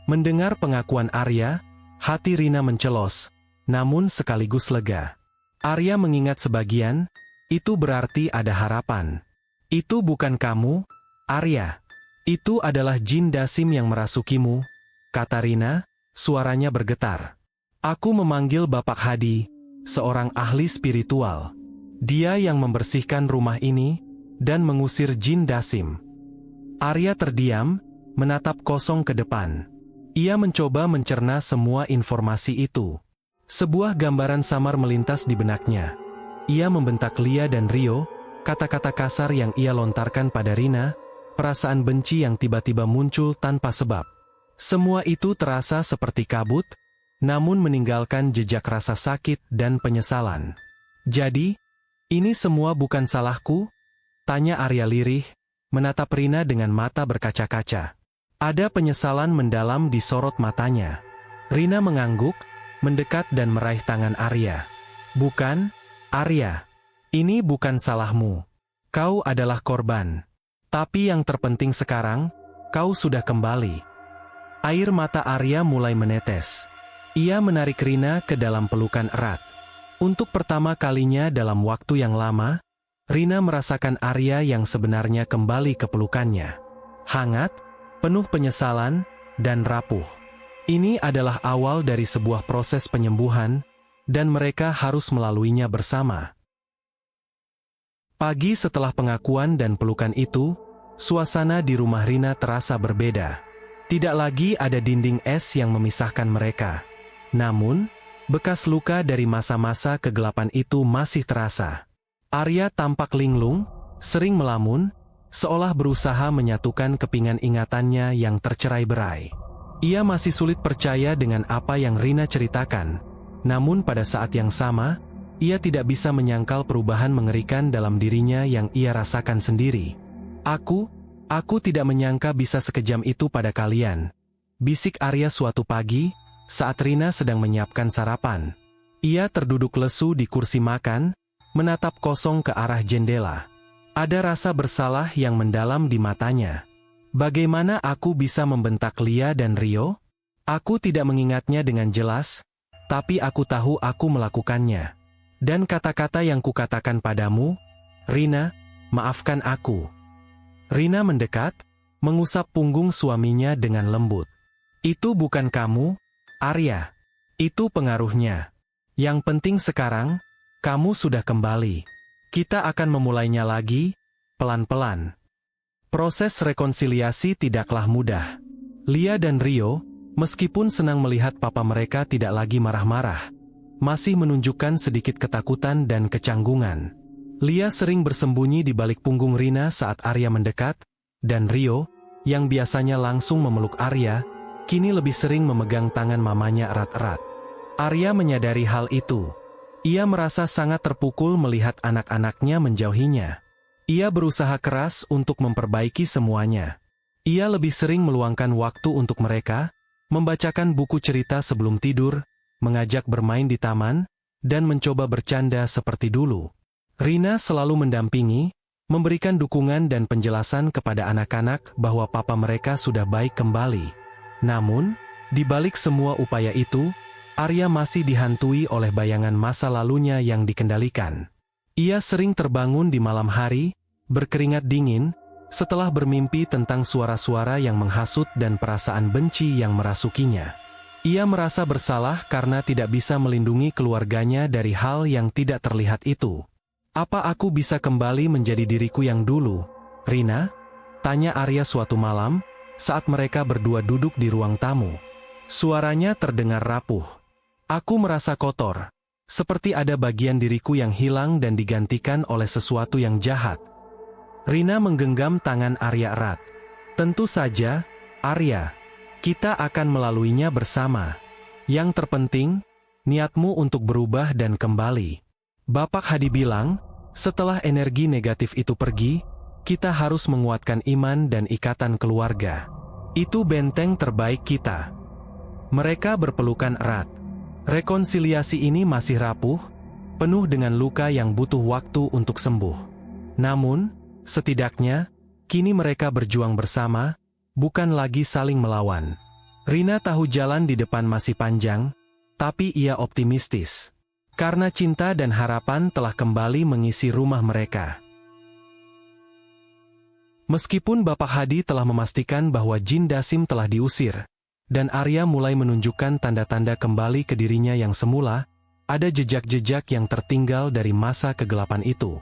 Mendengar pengakuan Arya, hati Rina mencelos, namun sekaligus lega. Arya mengingat sebagian, itu berarti ada harapan. Itu bukan kamu, Arya. Itu adalah jin Dasim yang merasukimu, kata Rina, suaranya bergetar. Aku memanggil Bapak Hadi, seorang ahli spiritual. Dia yang membersihkan rumah ini, dan mengusir jin Dasim. Arya terdiam, menatap kosong ke depan. Ia mencoba mencerna semua informasi itu. Sebuah gambaran samar melintas di benaknya. Ia membentak Lia dan Rio, kata-kata kasar yang ia lontarkan pada Rina, perasaan benci yang tiba-tiba muncul tanpa sebab. Semua itu terasa seperti kabut, namun meninggalkan jejak rasa sakit dan penyesalan. Jadi, ini semua bukan salahku? Tanya Arya lirih, menatap Rina dengan mata berkaca-kaca. Ada penyesalan mendalam di sorot matanya. Rina mengangguk, mendekat dan meraih tangan Arya. Bukan, Arya. Ini bukan salahmu. Kau adalah korban. Tapi yang terpenting sekarang, kau sudah kembali. Air mata Arya mulai menetes. Ia menarik Rina ke dalam pelukan erat. Untuk pertama kalinya dalam waktu yang lama, Rina merasakan Arya yang sebenarnya kembali ke pelukannya. Hangat, penuh penyesalan, dan rapuh. Ini adalah awal dari sebuah proses penyembuhan, dan mereka harus melaluinya bersama. Pagi setelah pengakuan dan pelukan itu, suasana di rumah Rina terasa berbeda. Tidak lagi ada dinding es yang memisahkan mereka. Namun, bekas luka dari masa-masa kegelapan itu masih terasa. Arya tampak linglung, sering melamun, seolah berusaha menyatukan kepingan ingatannya yang tercerai-berai. Ia masih sulit percaya dengan apa yang Rina ceritakan, namun pada saat yang sama, ia tidak bisa menyangkal perubahan mengerikan dalam dirinya yang ia rasakan sendiri. Aku tidak menyangka bisa sekejam itu pada kalian, bisik Arya suatu pagi, saat Rina sedang menyiapkan sarapan. Ia terduduk lesu di kursi makan, menatap kosong ke arah jendela. Ada rasa bersalah yang mendalam di matanya. Bagaimana aku bisa membentak Lia dan Rio? Aku tidak mengingatnya dengan jelas, tapi aku tahu aku melakukannya. Dan kata-kata yang kukatakan padamu, Rina, maafkan aku. Rina mendekat, mengusap punggung suaminya dengan lembut. Itu bukan kamu, Arya. Itu pengaruhnya. Yang penting sekarang, kamu sudah kembali. Kita akan memulainya lagi, pelan-pelan. Proses rekonsiliasi tidaklah mudah. Lia dan Rio, meskipun senang melihat papa mereka tidak lagi marah-marah, masih menunjukkan sedikit ketakutan dan kecanggungan. Lia sering bersembunyi di balik punggung Rina saat Arya mendekat, dan Rio, yang biasanya langsung memeluk Arya, kini lebih sering memegang tangan mamanya erat-erat. Arya menyadari hal itu. Ia merasa sangat terpukul melihat anak-anaknya menjauhinya. Ia berusaha keras untuk memperbaiki semuanya. Ia lebih sering meluangkan waktu untuk mereka, membacakan buku cerita sebelum tidur, mengajak bermain di taman, dan mencoba bercanda seperti dulu. Rina selalu mendampingi, memberikan dukungan dan penjelasan kepada anak-anak bahwa papa mereka sudah baik kembali. Namun, di balik semua upaya itu, Arya masih dihantui oleh bayangan masa lalunya yang dikendalikan. Ia sering terbangun di malam hari, berkeringat dingin, setelah bermimpi tentang suara-suara yang menghasut dan perasaan benci yang merasukinya. Ia merasa bersalah karena tidak bisa melindungi keluarganya dari hal yang tidak terlihat itu. Apa aku bisa kembali menjadi diriku yang dulu, Rina? Tanya Arya suatu malam, saat mereka berdua duduk di ruang tamu. Suaranya terdengar rapuh. Aku merasa kotor, seperti ada bagian diriku yang hilang dan digantikan oleh sesuatu yang jahat. Rina menggenggam tangan Arya erat. Tentu saja, Arya. Kita akan melaluinya bersama. Yang terpenting, niatmu untuk berubah dan kembali. Bapak Hadi bilang, setelah energi negatif itu pergi, kita harus menguatkan iman dan ikatan keluarga. Itu benteng terbaik kita. Mereka berpelukan erat. Rekonsiliasi ini masih rapuh, penuh dengan luka yang butuh waktu untuk sembuh. Namun, setidaknya, kini mereka berjuang bersama, bukan lagi saling melawan. Rina tahu jalan di depan masih panjang, tapi ia optimistis. Karena cinta dan harapan telah kembali mengisi rumah mereka. Meskipun Bapak Hadi telah memastikan bahwa jin Dasim telah diusir, dan Arya mulai menunjukkan tanda-tanda kembali ke dirinya yang semula, ada jejak-jejak yang tertinggal dari masa kegelapan itu.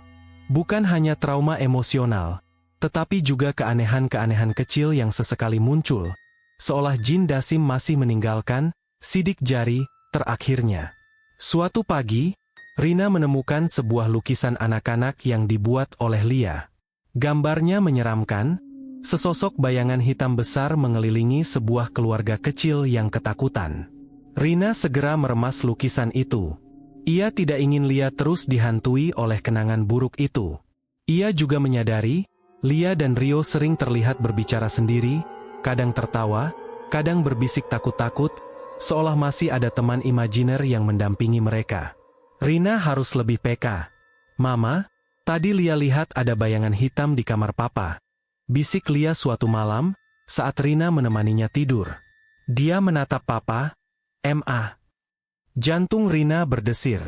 Bukan hanya trauma emosional, tetapi juga keanehan-keanehan kecil yang sesekali muncul, seolah jin Dasim masih meninggalkan sidik jari terakhirnya. Suatu pagi, Rina menemukan sebuah lukisan anak-anak yang dibuat oleh Lia. Gambarnya menyeramkan, sesosok bayangan hitam besar mengelilingi sebuah keluarga kecil yang ketakutan. Rina segera meremas lukisan itu. Ia tidak ingin Lia terus dihantui oleh kenangan buruk itu. Ia juga menyadari, Lia dan Rio sering terlihat berbicara sendiri, kadang tertawa, kadang berbisik takut-takut, seolah masih ada teman imajiner yang mendampingi mereka. Rina harus lebih peka. "Mama, tadi Lia lihat ada bayangan hitam di kamar papa," bisik Lia suatu malam, saat Rina menemaninya tidur. Dia menatap papa, "Ma." Jantung Rina berdesir.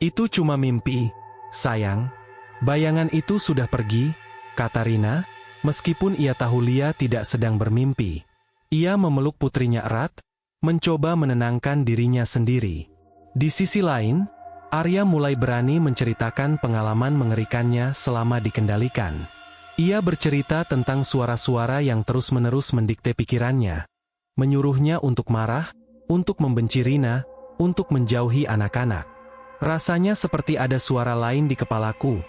"Itu cuma mimpi, sayang. Bayangan itu sudah pergi," kata Rina, meskipun ia tahu Lia tidak sedang bermimpi. Ia memeluk putrinya erat, mencoba menenangkan dirinya sendiri. Di sisi lain, Arya mulai berani menceritakan pengalaman mengerikannya selama dikendalikan. Ia bercerita tentang suara-suara yang terus-menerus mendikte pikirannya, menyuruhnya untuk marah, untuk membenci Rina, untuk menjauhi anak-anak. "Rasanya seperti ada suara lain di kepalaku,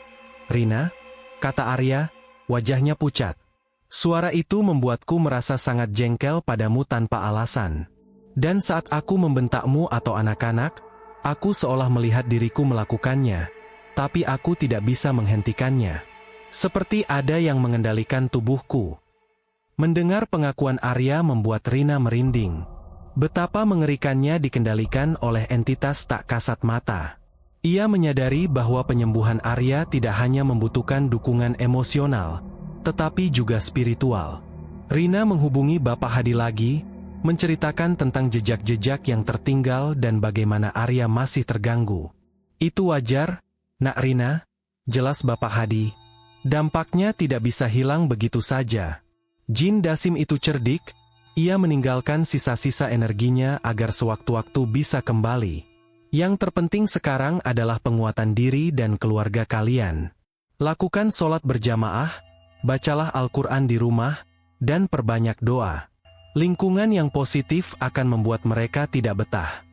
Rina," kata Arya, wajahnya pucat. "Suara itu membuatku merasa sangat jengkel padamu tanpa alasan. Dan saat aku membentakmu atau anak-anak, aku seolah melihat diriku melakukannya, tapi aku tidak bisa menghentikannya. Seperti ada yang mengendalikan tubuhku." Mendengar pengakuan Arya membuat Rina merinding. Betapa mengerikannya dikendalikan oleh entitas tak kasat mata. Ia menyadari bahwa penyembuhan Arya tidak hanya membutuhkan dukungan emosional, tetapi juga spiritual. Rina menghubungi Bapak Hadi lagi, menceritakan tentang jejak-jejak yang tertinggal dan bagaimana Arya masih terganggu. "Itu wajar, Nak Rina," jelas Bapak Hadi. "Dampaknya tidak bisa hilang begitu saja. Jin Dasim itu cerdik, ia meninggalkan sisa-sisa energinya agar sewaktu-waktu bisa kembali. Yang terpenting sekarang adalah penguatan diri dan keluarga kalian. Lakukan sholat berjamaah, bacalah Al-Quran di rumah, dan perbanyak doa. Lingkungan yang positif akan membuat mereka tidak betah."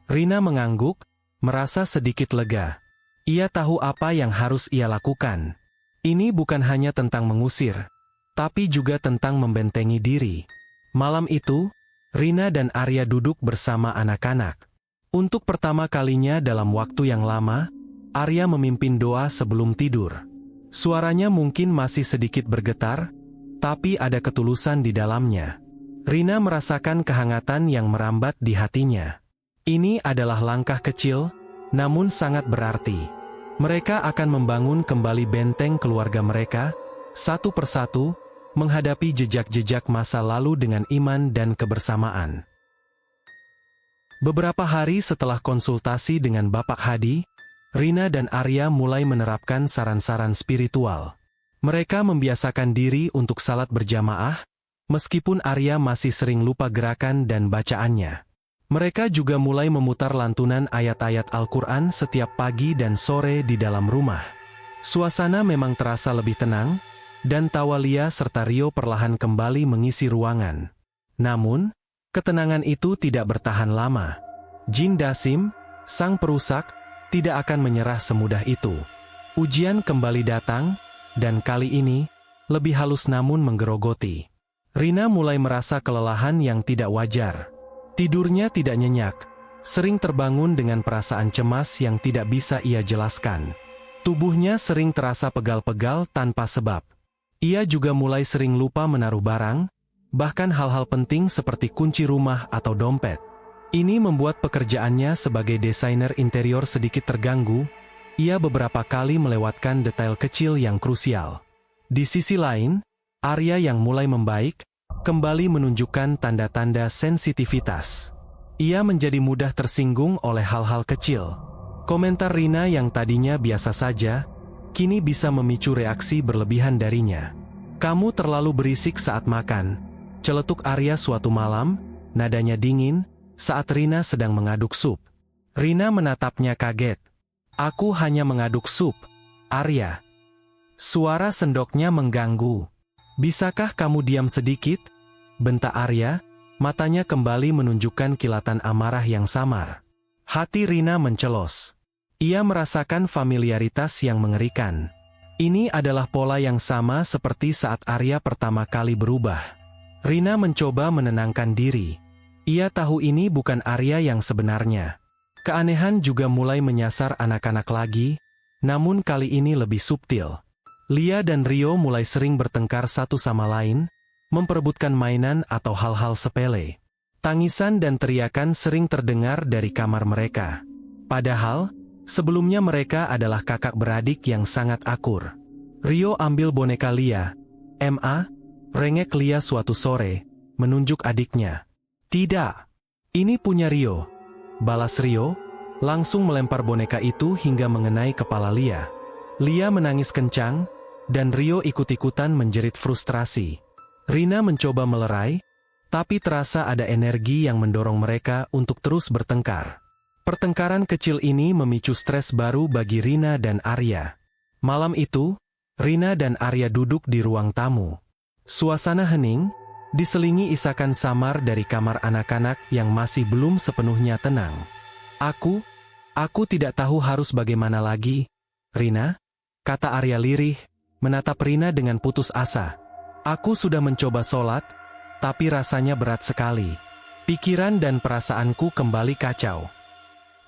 Rina mengangguk, merasa sedikit lega. Ia tahu apa yang harus ia lakukan. Ini bukan hanya tentang mengusir, tapi juga tentang membentengi diri. Malam itu, Rina dan Arya duduk bersama anak-anak. Untuk pertama kalinya dalam waktu yang lama, Arya memimpin doa sebelum tidur. Suaranya mungkin masih sedikit bergetar, tapi ada ketulusan di dalamnya. Rina merasakan kehangatan yang merambat di hatinya. Ini adalah langkah kecil, namun sangat berarti. Mereka akan membangun kembali benteng keluarga mereka, satu persatu, menghadapi jejak-jejak masa lalu dengan iman dan kebersamaan. Beberapa hari setelah konsultasi dengan Bapak Hadi, Rina dan Arya mulai menerapkan saran-saran spiritual. Mereka membiasakan diri untuk salat berjamaah, meskipun Arya masih sering lupa gerakan dan bacaannya. Mereka juga mulai memutar lantunan ayat-ayat Al-Quran setiap pagi dan sore di dalam rumah. Suasana memang terasa lebih tenang, dan tawa Lia serta Rio perlahan kembali mengisi ruangan. Namun, ketenangan itu tidak bertahan lama. Jin Dasim, sang perusak, tidak akan menyerah semudah itu. Ujian kembali datang, dan kali ini, lebih halus namun menggerogoti. Rina mulai merasa kelelahan yang tidak wajar. Tidurnya tidak nyenyak, sering terbangun dengan perasaan cemas yang tidak bisa ia jelaskan. Tubuhnya sering terasa pegal-pegal tanpa sebab. Ia juga mulai sering lupa menaruh barang, bahkan hal-hal penting seperti kunci rumah atau dompet. Ini membuat pekerjaannya sebagai desainer interior sedikit terganggu. Ia beberapa kali melewatkan detail kecil yang krusial. Di sisi lain, Arya yang mulai membaik, kembali menunjukkan tanda-tanda sensitivitas. Ia menjadi mudah tersinggung oleh hal-hal kecil. Komentar Rina yang tadinya biasa saja, kini bisa memicu reaksi berlebihan darinya. "Kamu terlalu berisik saat makan," celetuk Arya suatu malam, nadanya dingin, saat Rina sedang mengaduk sup. Rina menatapnya kaget. "Aku hanya mengaduk sup, Arya." Suara sendoknya mengganggu. "Bisakah kamu diam sedikit?" bentak Arya, matanya kembali menunjukkan kilatan amarah yang samar. Hati Rina mencelos. Ia merasakan familiaritas yang mengerikan. Ini adalah pola yang sama seperti saat Arya pertama kali berubah. Rina mencoba menenangkan diri. Ia tahu ini bukan Arya yang sebenarnya. Keanehan juga mulai menyasar anak-anak lagi, namun kali ini lebih subtil. Lia dan Rio mulai sering bertengkar satu sama lain, memperebutkan mainan atau hal-hal sepele. Tangisan dan teriakan sering terdengar dari kamar mereka. Padahal, sebelumnya mereka adalah kakak beradik yang sangat akur. Rio ambil boneka Lia. Rengek Lia suatu sore, menunjuk adiknya. "Tidak, ini punya Rio," balas Rio, langsung melempar boneka itu hingga mengenai kepala Lia. Lia menangis kencang, dan Rio ikut-ikutan menjerit frustrasi. Rina mencoba melerai, tapi terasa ada energi yang mendorong mereka untuk terus bertengkar. Pertengkaran kecil ini memicu stres baru bagi Rina dan Arya. Malam itu, Rina dan Arya duduk di ruang tamu. Suasana hening, diselingi isakan samar dari kamar anak-anak yang masih belum sepenuhnya tenang. Aku tidak tahu harus bagaimana lagi, Rina," kata Arya lirih, menatap Rina dengan putus asa. "Aku sudah mencoba sholat, tapi rasanya berat sekali. Pikiran dan perasaanku kembali kacau."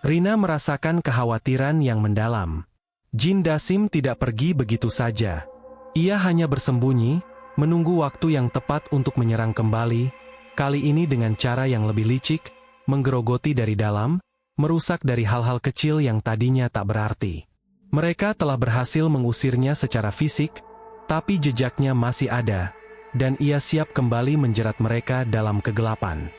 Rina merasakan kekhawatiran yang mendalam. Jin Dasim tidak pergi begitu saja. Ia hanya bersembunyi, menunggu waktu yang tepat untuk menyerang kembali, kali ini dengan cara yang lebih licik, menggerogoti dari dalam, merusak dari hal-hal kecil yang tadinya tak berarti. Mereka telah berhasil mengusirnya secara fisik, tapi jejaknya masih ada, dan ia siap kembali menjerat mereka dalam kegelapan.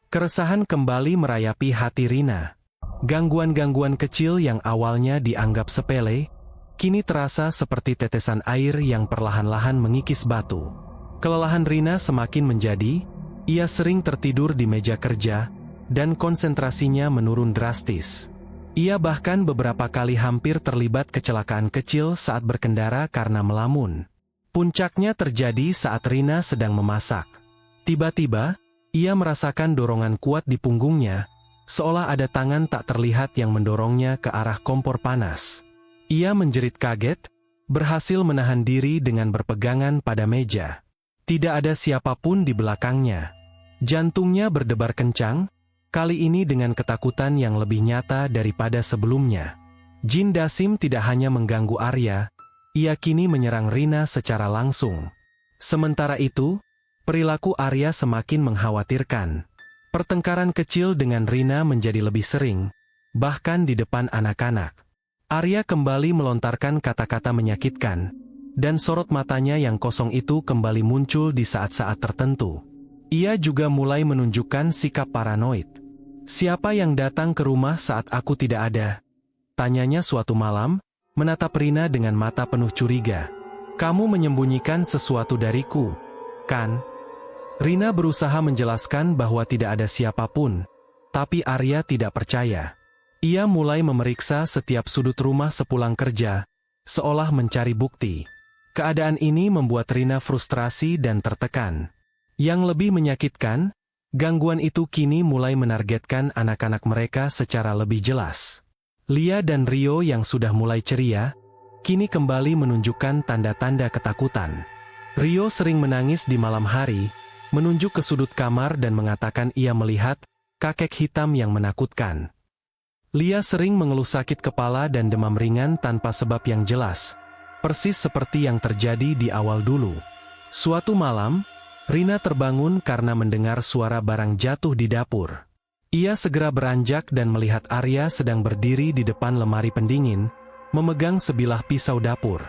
Keresahan kembali merayapi hati Rina. Gangguan-gangguan kecil yang awalnya dianggap sepele, kini terasa seperti tetesan air yang perlahan-lahan mengikis batu. Kelelahan Rina semakin menjadi, ia sering tertidur di meja kerja, dan konsentrasinya menurun drastis. Ia bahkan beberapa kali hampir terlibat kecelakaan kecil saat berkendara karena melamun. Puncaknya terjadi saat Rina sedang memasak. Tiba-tiba, ia merasakan dorongan kuat di punggungnya, seolah ada tangan tak terlihat yang mendorongnya ke arah kompor panas. Ia menjerit kaget, berhasil menahan diri dengan berpegangan pada meja. Tidak ada siapapun di belakangnya. Jantungnya berdebar kencang, kali ini dengan ketakutan yang lebih nyata daripada sebelumnya. Jin Dasim tidak hanya mengganggu Arya, ia kini menyerang Rina secara langsung. Sementara itu, perilaku Arya semakin mengkhawatirkan. Pertengkaran kecil dengan Rina menjadi lebih sering, bahkan di depan anak-anak. Arya kembali melontarkan kata-kata menyakitkan, dan sorot matanya yang kosong itu kembali muncul di saat-saat tertentu. Ia juga mulai menunjukkan sikap paranoid. "Siapa yang datang ke rumah saat aku tidak ada?" tanyanya suatu malam, menatap Rina dengan mata penuh curiga. "Kamu menyembunyikan sesuatu dariku, kan?" Rina berusaha menjelaskan bahwa tidak ada siapapun, tapi Arya tidak percaya. Ia mulai memeriksa setiap sudut rumah sepulang kerja, seolah mencari bukti. Keadaan ini membuat Rina frustrasi dan tertekan. Yang lebih menyakitkan, gangguan itu kini mulai menargetkan anak-anak mereka secara lebih jelas. Lia dan Rio yang sudah mulai ceria, kini kembali menunjukkan tanda-tanda ketakutan. Rio sering menangis di malam hari, menunjuk ke sudut kamar dan mengatakan ia melihat kakek hitam yang menakutkan. Lia sering mengeluh sakit kepala dan demam ringan tanpa sebab yang jelas, persis seperti yang terjadi di awal dulu. Suatu malam, Rina terbangun karena mendengar suara barang jatuh di dapur. Ia segera beranjak dan melihat Arya sedang berdiri di depan lemari pendingin, memegang sebilah pisau dapur.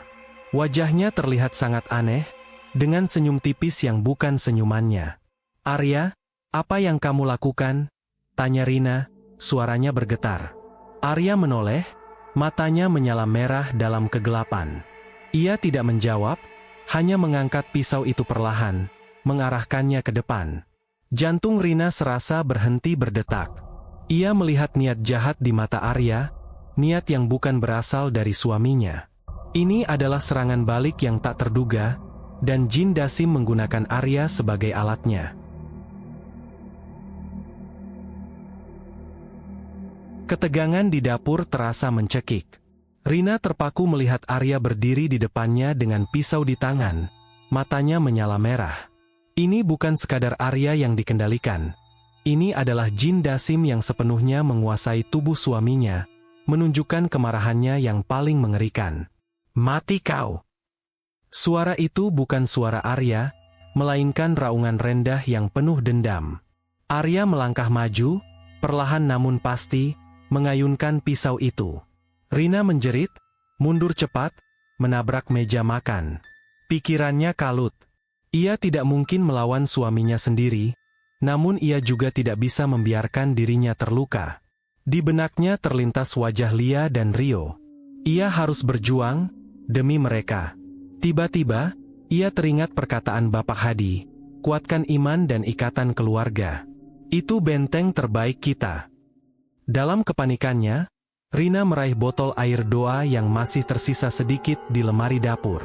Wajahnya terlihat sangat aneh, dengan senyum tipis yang bukan senyumannya. "Arya, apa yang kamu lakukan?" tanya Rina, suaranya bergetar. Arya menoleh, matanya menyala merah dalam kegelapan. Ia tidak menjawab, hanya mengangkat pisau itu perlahan, mengarahkannya ke depan. Jantung Rina serasa berhenti berdetak. Ia melihat niat jahat di mata Arya, niat yang bukan berasal dari suaminya. Ini adalah serangan balik yang tak terduga, dan Jin Dasim menggunakan Arya sebagai alatnya. Ketegangan di dapur terasa mencekik. Rina terpaku melihat Arya berdiri di depannya dengan pisau di tangan, matanya menyala merah. Ini bukan sekadar Arya yang dikendalikan. Ini adalah Jin Dasim yang sepenuhnya menguasai tubuh suaminya, menunjukkan kemarahannya yang paling mengerikan. "Mati kau!" Suara itu bukan suara Arya, melainkan raungan rendah yang penuh dendam. Arya melangkah maju, perlahan namun pasti, mengayunkan pisau itu. Rina menjerit, mundur cepat, menabrak meja makan. Pikirannya kalut. Ia tidak mungkin melawan suaminya sendiri, namun ia juga tidak bisa membiarkan dirinya terluka. Di benaknya terlintas wajah Lia dan Rio. Ia harus berjuang demi mereka. Tiba-tiba, ia teringat perkataan Bapak Hadi, "Kuatkan iman dan ikatan keluarga. Itu benteng terbaik kita." Dalam kepanikannya, Rina meraih botol air doa yang masih tersisa sedikit di lemari dapur.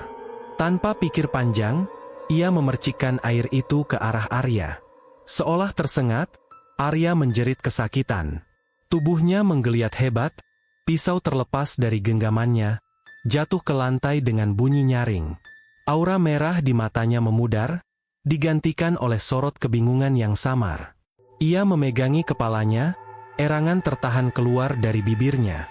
Tanpa pikir panjang, ia memercikkan air itu ke arah Arya. Seolah tersengat, Arya menjerit kesakitan. Tubuhnya menggeliat hebat, pisau terlepas dari genggamannya, jatuh ke lantai dengan bunyi nyaring. Aura merah di matanya memudar, digantikan oleh sorot kebingungan yang samar. Ia memegangi kepalanya, erangan tertahan keluar dari bibirnya.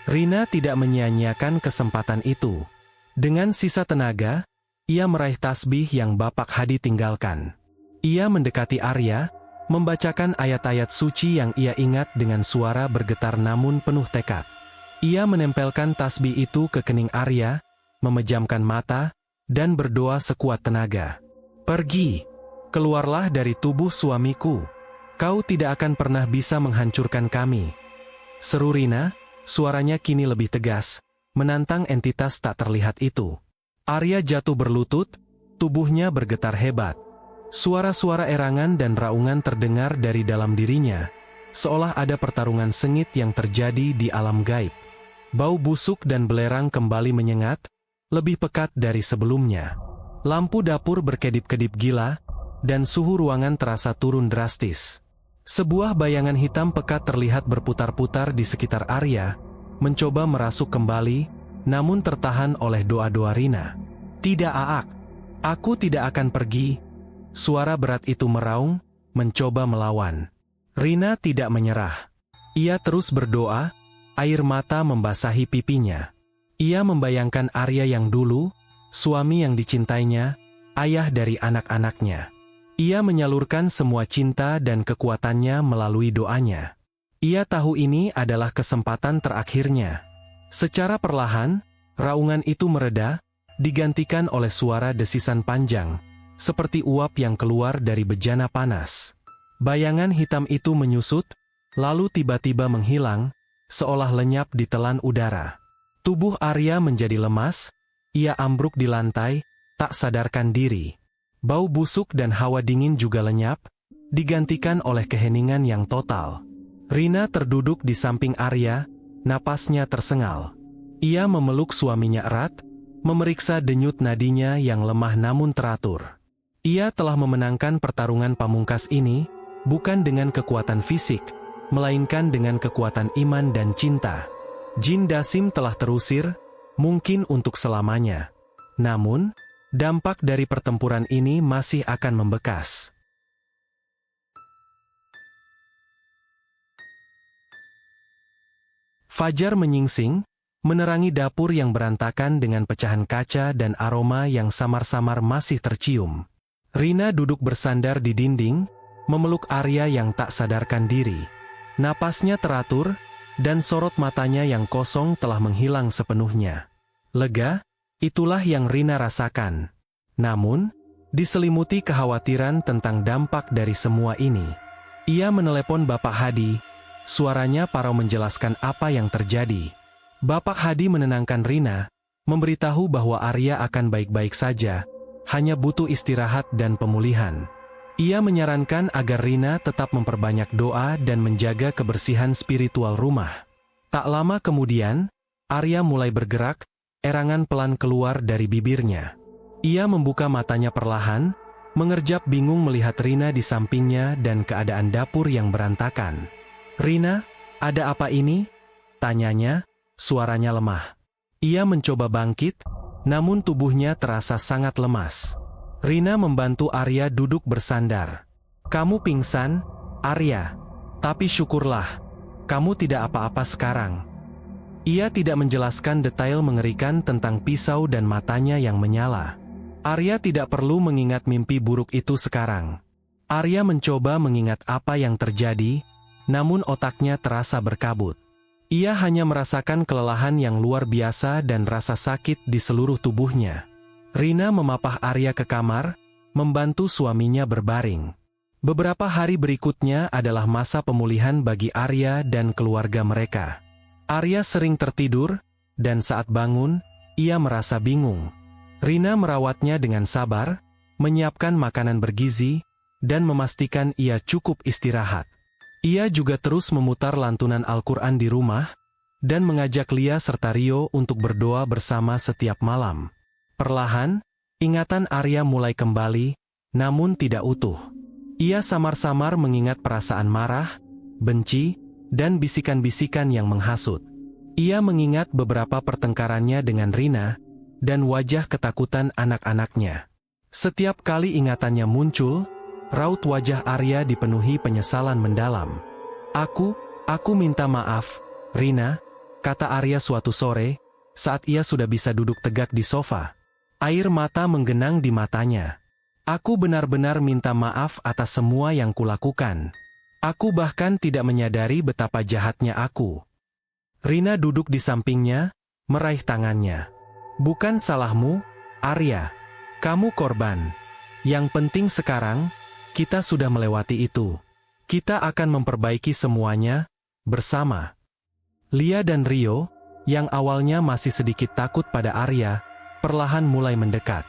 Rina tidak menyia-nyiakan kesempatan itu. Dengan sisa tenaga, ia meraih tasbih yang Bapak Hadi tinggalkan. Ia mendekati Arya, membacakan ayat-ayat suci yang ia ingat dengan suara bergetar namun penuh tekad. Ia menempelkan tasbih itu ke kening Arya, memejamkan mata, dan berdoa sekuat tenaga. "Pergi, keluarlah dari tubuh suamiku. Kau tidak akan pernah bisa menghancurkan kami." Seru Rina, suaranya kini lebih tegas, menantang entitas tak terlihat itu. Arya jatuh berlutut, tubuhnya bergetar hebat. Suara-suara erangan dan raungan terdengar dari dalam dirinya, seolah ada pertarungan sengit yang terjadi di alam gaib. Bau busuk dan belerang kembali menyengat, lebih pekat dari sebelumnya. Lampu dapur berkedip-kedip gila, dan suhu ruangan terasa turun drastis. Sebuah bayangan hitam pekat terlihat berputar-putar di sekitar Arya, mencoba merasuk kembali, namun tertahan oleh doa-doa Rina. "Tidak, Aak. Aku tidak akan pergi." Suara berat itu meraung, mencoba melawan. Rina tidak menyerah. Ia terus berdoa, air mata membasahi pipinya. Ia membayangkan Arya yang dulu, suami yang dicintainya, ayah dari anak-anaknya. Ia menyalurkan semua cinta dan kekuatannya melalui doanya. Ia tahu ini adalah kesempatan terakhirnya. Secara perlahan, raungan itu mereda, digantikan oleh suara desisan panjang, seperti uap yang keluar dari bejana panas. Bayangan hitam itu menyusut, lalu tiba-tiba menghilang, seolah lenyap di telan udara. Tubuh Arya menjadi lemas, ia ambruk di lantai, tak sadarkan diri. Bau busuk dan hawa dingin juga lenyap, digantikan oleh keheningan yang total. Rina terduduk di samping Arya, napasnya tersengal. Ia memeluk suaminya erat, memeriksa denyut nadinya yang lemah namun teratur. Ia telah memenangkan pertarungan pamungkas ini, bukan dengan kekuatan fisik, melainkan dengan kekuatan iman dan cinta. Jin Dasim telah terusir, mungkin untuk selamanya. Namun, dampak dari pertempuran ini masih akan membekas. Fajar menyingsing, menerangi dapur yang berantakan dengan pecahan kaca dan aroma yang samar-samar masih tercium. Rina duduk bersandar di dinding, memeluk Arya yang tak sadarkan diri. Napasnya teratur, dan sorot matanya yang kosong telah menghilang sepenuhnya. Lega, itulah yang Rina rasakan. Namun, diselimuti kekhawatiran tentang dampak dari semua ini. Ia menelepon Bapak Hadi, suaranya parau menjelaskan apa yang terjadi. Bapak Hadi menenangkan Rina, memberitahu bahwa Arya akan baik-baik saja, hanya butuh istirahat dan pemulihan. Ia menyarankan agar Rina tetap memperbanyak doa dan menjaga kebersihan spiritual rumah. Tak lama kemudian, Arya mulai bergerak, erangan pelan keluar dari bibirnya. Ia membuka matanya perlahan, mengerjap bingung melihat Rina di sampingnya dan keadaan dapur yang berantakan. "Rina, ada apa ini?" tanyanya, suaranya lemah. Ia mencoba bangkit, namun tubuhnya terasa sangat lemas. Rina membantu Arya duduk bersandar. "Kamu pingsan, Arya. Tapi syukurlah, kamu tidak apa-apa sekarang." Ia tidak menjelaskan detail mengerikan tentang pisau dan matanya yang menyala. Arya tidak perlu mengingat mimpi buruk itu sekarang. Arya mencoba mengingat apa yang terjadi, namun otaknya terasa berkabut. Ia hanya merasakan kelelahan yang luar biasa dan rasa sakit di seluruh tubuhnya. Rina memapah Arya ke kamar, membantu suaminya berbaring. Beberapa hari berikutnya adalah masa pemulihan bagi Arya dan keluarga mereka. Arya sering tertidur, dan saat bangun, ia merasa bingung. Rina merawatnya dengan sabar, menyiapkan makanan bergizi, dan memastikan ia cukup istirahat. Ia juga terus memutar lantunan Al-Quran di rumah, dan mengajak Lia serta Rio untuk berdoa bersama setiap malam. Perlahan, ingatan Arya mulai kembali, namun tidak utuh. Ia samar-samar mengingat perasaan marah, benci, dan bisikan-bisikan yang menghasut. Ia mengingat beberapa pertengkarannya dengan Rina, dan wajah ketakutan anak-anaknya. Setiap kali ingatannya muncul, raut wajah Arya dipenuhi penyesalan mendalam. Aku minta maaf, Rina," kata Arya suatu sore, saat ia sudah bisa duduk tegak di sofa. Air mata menggenang di matanya. "Aku benar-benar minta maaf atas semua yang kulakukan. Aku bahkan tidak menyadari betapa jahatnya aku." Rina duduk di sampingnya, meraih tangannya. "Bukan salahmu, Arya. Kamu korban. Yang penting sekarang, kita sudah melewati itu. Kita akan memperbaiki semuanya, bersama." Lia dan Rio, yang awalnya masih sedikit takut pada Arya, perlahan mulai mendekat.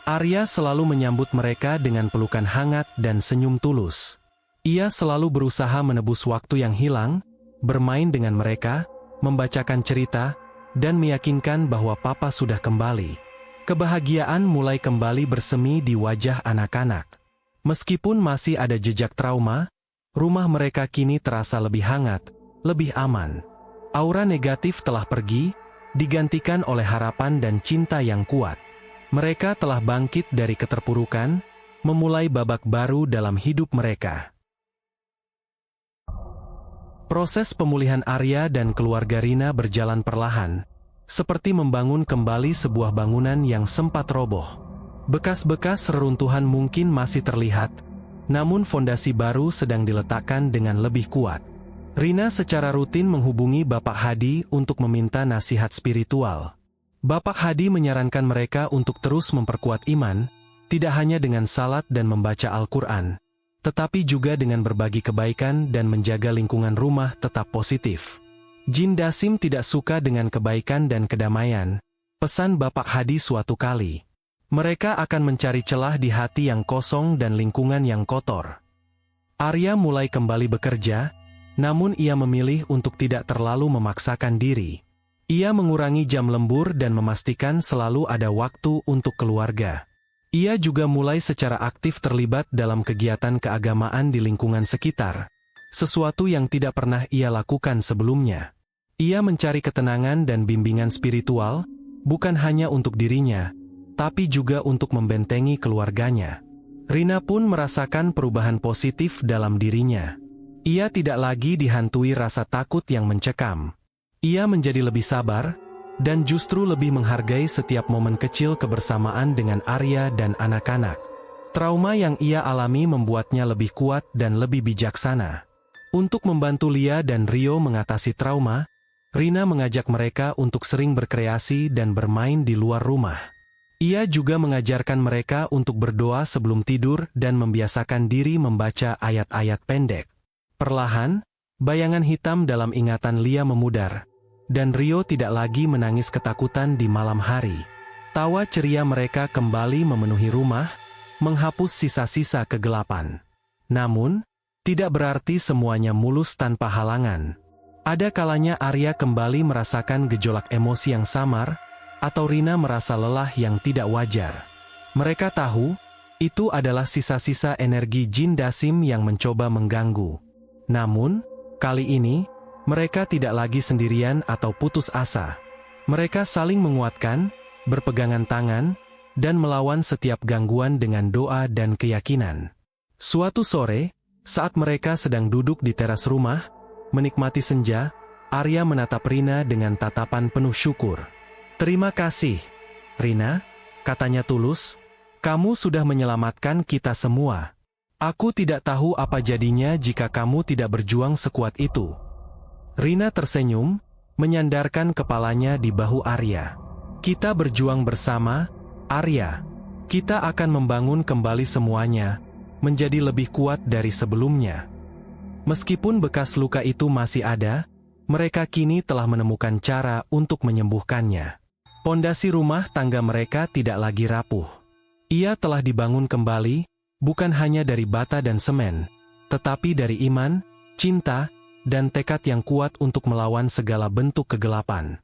Arya selalu menyambut mereka dengan pelukan hangat dan senyum tulus. Ia selalu berusaha menebus waktu yang hilang, bermain dengan mereka, membacakan cerita, dan meyakinkan bahwa papa sudah kembali. Kebahagiaan mulai kembali bersemi di wajah anak-anak. Meskipun masih ada jejak trauma, rumah mereka kini terasa lebih hangat, lebih aman. Aura negatif telah pergi, digantikan oleh harapan dan cinta yang kuat. Mereka telah bangkit dari keterpurukan, memulai babak baru dalam hidup mereka. Proses pemulihan Arya dan keluarga Rina berjalan perlahan, seperti membangun kembali sebuah bangunan yang sempat roboh. Bekas-bekas reruntuhan mungkin masih terlihat, namun fondasi baru sedang diletakkan dengan lebih kuat. Rina secara rutin menghubungi Bapak Hadi untuk meminta nasihat spiritual. Bapak Hadi menyarankan mereka untuk terus memperkuat iman, tidak hanya dengan salat dan membaca Al-Quran, tetapi juga dengan berbagi kebaikan dan menjaga lingkungan rumah tetap positif. Jin Dasim tidak suka dengan kebaikan dan kedamaian, pesan Bapak Hadi suatu kali. Mereka akan mencari celah di hati yang kosong dan lingkungan yang kotor. Arya mulai kembali bekerja, namun ia memilih untuk tidak terlalu memaksakan diri. Ia mengurangi jam lembur dan memastikan selalu ada waktu untuk keluarga. Ia juga mulai secara aktif terlibat dalam kegiatan keagamaan di lingkungan sekitar, sesuatu yang tidak pernah ia lakukan sebelumnya. Ia mencari ketenangan dan bimbingan spiritual, bukan hanya untuk dirinya, tapi juga untuk membentengi keluarganya. Rina pun merasakan perubahan positif dalam dirinya. Ia tidak lagi dihantui rasa takut yang mencekam. Ia menjadi lebih sabar, dan justru lebih menghargai setiap momen kecil kebersamaan dengan Arya dan anak-anak. Trauma yang ia alami membuatnya lebih kuat dan lebih bijaksana. Untuk membantu Lia dan Rio mengatasi trauma, Rina mengajak mereka untuk sering berkreasi dan bermain di luar rumah. Ia juga mengajarkan mereka untuk berdoa sebelum tidur dan membiasakan diri membaca ayat-ayat pendek. Perlahan, bayangan hitam dalam ingatan Lia memudar, dan Rio tidak lagi menangis ketakutan di malam hari. Tawa ceria mereka kembali memenuhi rumah, menghapus sisa-sisa kegelapan. Namun, tidak berarti semuanya mulus tanpa halangan. Ada kalanya Arya kembali merasakan gejolak emosi yang samar, atau Rina merasa lelah yang tidak wajar. Mereka tahu, itu adalah sisa-sisa energi jin Dasim yang mencoba mengganggu. Namun, kali ini, mereka tidak lagi sendirian atau putus asa. Mereka saling menguatkan, berpegangan tangan, dan melawan setiap gangguan dengan doa dan keyakinan. Suatu sore, saat mereka sedang duduk di teras rumah, menikmati senja, Arya menatap Rina dengan tatapan penuh syukur. "Terima kasih, Rina," katanya tulus, "kamu sudah menyelamatkan kita semua. Aku tidak tahu apa jadinya jika kamu tidak berjuang sekuat itu." Rina tersenyum, menyandarkan kepalanya di bahu Arya. "Kita berjuang bersama, Arya. Kita akan membangun kembali semuanya, menjadi lebih kuat dari sebelumnya." Meskipun bekas luka itu masih ada, mereka kini telah menemukan cara untuk menyembuhkannya. Pondasi rumah tangga mereka tidak lagi rapuh. Ia telah dibangun kembali, bukan hanya dari bata dan semen, tetapi dari iman, cinta, dan tekad yang kuat untuk melawan segala bentuk kegelapan.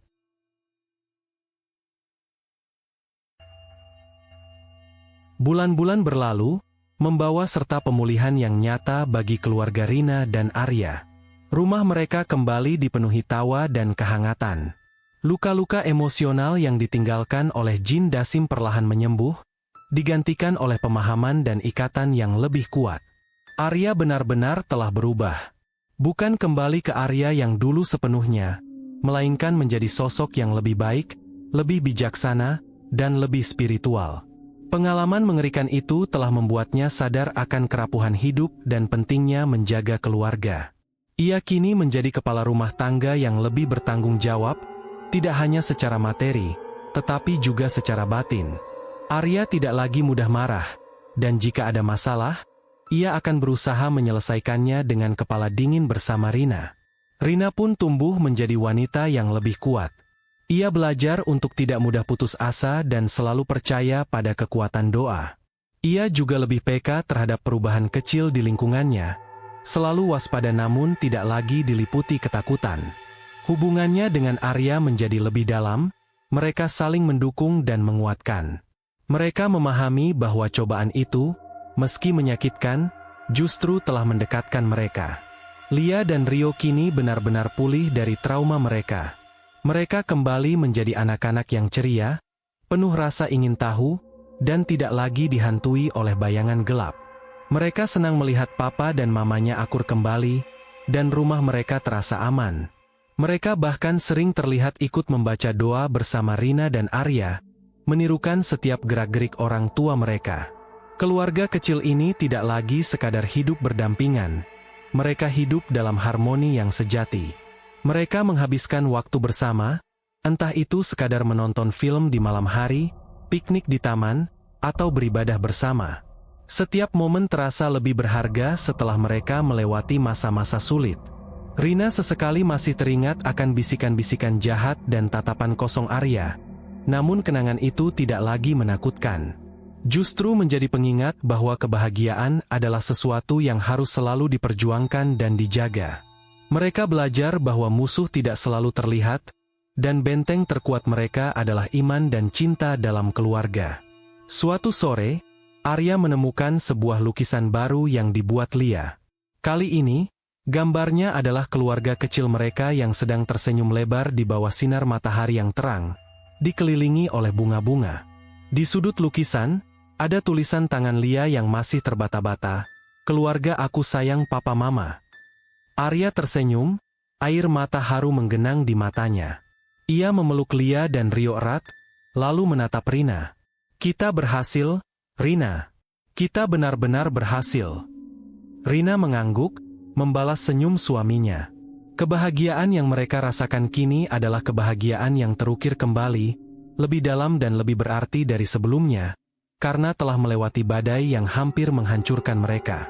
Bulan-bulan berlalu, membawa serta pemulihan yang nyata bagi keluarga Rina dan Arya. Rumah mereka kembali dipenuhi tawa dan kehangatan. Luka-luka emosional yang ditinggalkan oleh jin Dasim perlahan menyembuh, digantikan oleh pemahaman dan ikatan yang lebih kuat. Arya benar-benar telah berubah. Bukan kembali ke Arya yang dulu sepenuhnya, melainkan menjadi sosok yang lebih baik, lebih bijaksana, dan lebih spiritual. Pengalaman mengerikan itu telah membuatnya sadar akan kerapuhan hidup dan pentingnya menjaga keluarga. Ia kini menjadi kepala rumah tangga yang lebih bertanggung jawab, tidak hanya secara materi, tetapi juga secara batin. Arya tidak lagi mudah marah, dan jika ada masalah, ia akan berusaha menyelesaikannya dengan kepala dingin bersama Rina. Rina pun tumbuh menjadi wanita yang lebih kuat. Ia belajar untuk tidak mudah putus asa dan selalu percaya pada kekuatan doa. Ia juga lebih peka terhadap perubahan kecil di lingkungannya, selalu waspada namun tidak lagi diliputi ketakutan. Hubungannya dengan Arya menjadi lebih dalam, mereka saling mendukung dan menguatkan. Mereka memahami bahwa cobaan itu, meski menyakitkan, justru telah mendekatkan mereka. Lia dan Rio kini benar-benar pulih dari trauma mereka. Mereka kembali menjadi anak-anak yang ceria, penuh rasa ingin tahu, dan tidak lagi dihantui oleh bayangan gelap. Mereka senang melihat papa dan mamanya akur kembali, dan rumah mereka terasa aman. Mereka bahkan sering terlihat ikut membaca doa bersama Rina dan Arya, menirukan setiap gerak-gerik orang tua mereka. Keluarga kecil ini tidak lagi sekadar hidup berdampingan. Mereka hidup dalam harmoni yang sejati. Mereka menghabiskan waktu bersama, entah itu sekadar menonton film di malam hari, piknik di taman, atau beribadah bersama. Setiap momen terasa lebih berharga setelah mereka melewati masa-masa sulit. Rina sesekali masih teringat akan bisikan-bisikan jahat dan tatapan kosong Arya, namun kenangan itu tidak lagi menakutkan. Justru menjadi pengingat bahwa kebahagiaan adalah sesuatu yang harus selalu diperjuangkan dan dijaga. Mereka belajar bahwa musuh tidak selalu terlihat, dan benteng terkuat mereka adalah iman dan cinta dalam keluarga. Suatu sore, Arya menemukan sebuah lukisan baru yang dibuat Lia. Kali ini, gambarnya adalah keluarga kecil mereka yang sedang tersenyum lebar di bawah sinar matahari yang terang, dikelilingi oleh bunga-bunga. Di sudut lukisan, ada tulisan tangan Lia yang masih terbata-bata, "Keluarga aku sayang papa mama." Arya tersenyum, air mata haru menggenang di matanya. Ia memeluk Lia dan Rio erat, lalu menatap Rina. "Kita berhasil, Rina. Kita benar-benar berhasil." Rina mengangguk, membalas senyum suaminya. Kebahagiaan yang mereka rasakan kini adalah kebahagiaan yang terukir kembali, lebih dalam dan lebih berarti dari sebelumnya, karena telah melewati badai yang hampir menghancurkan mereka.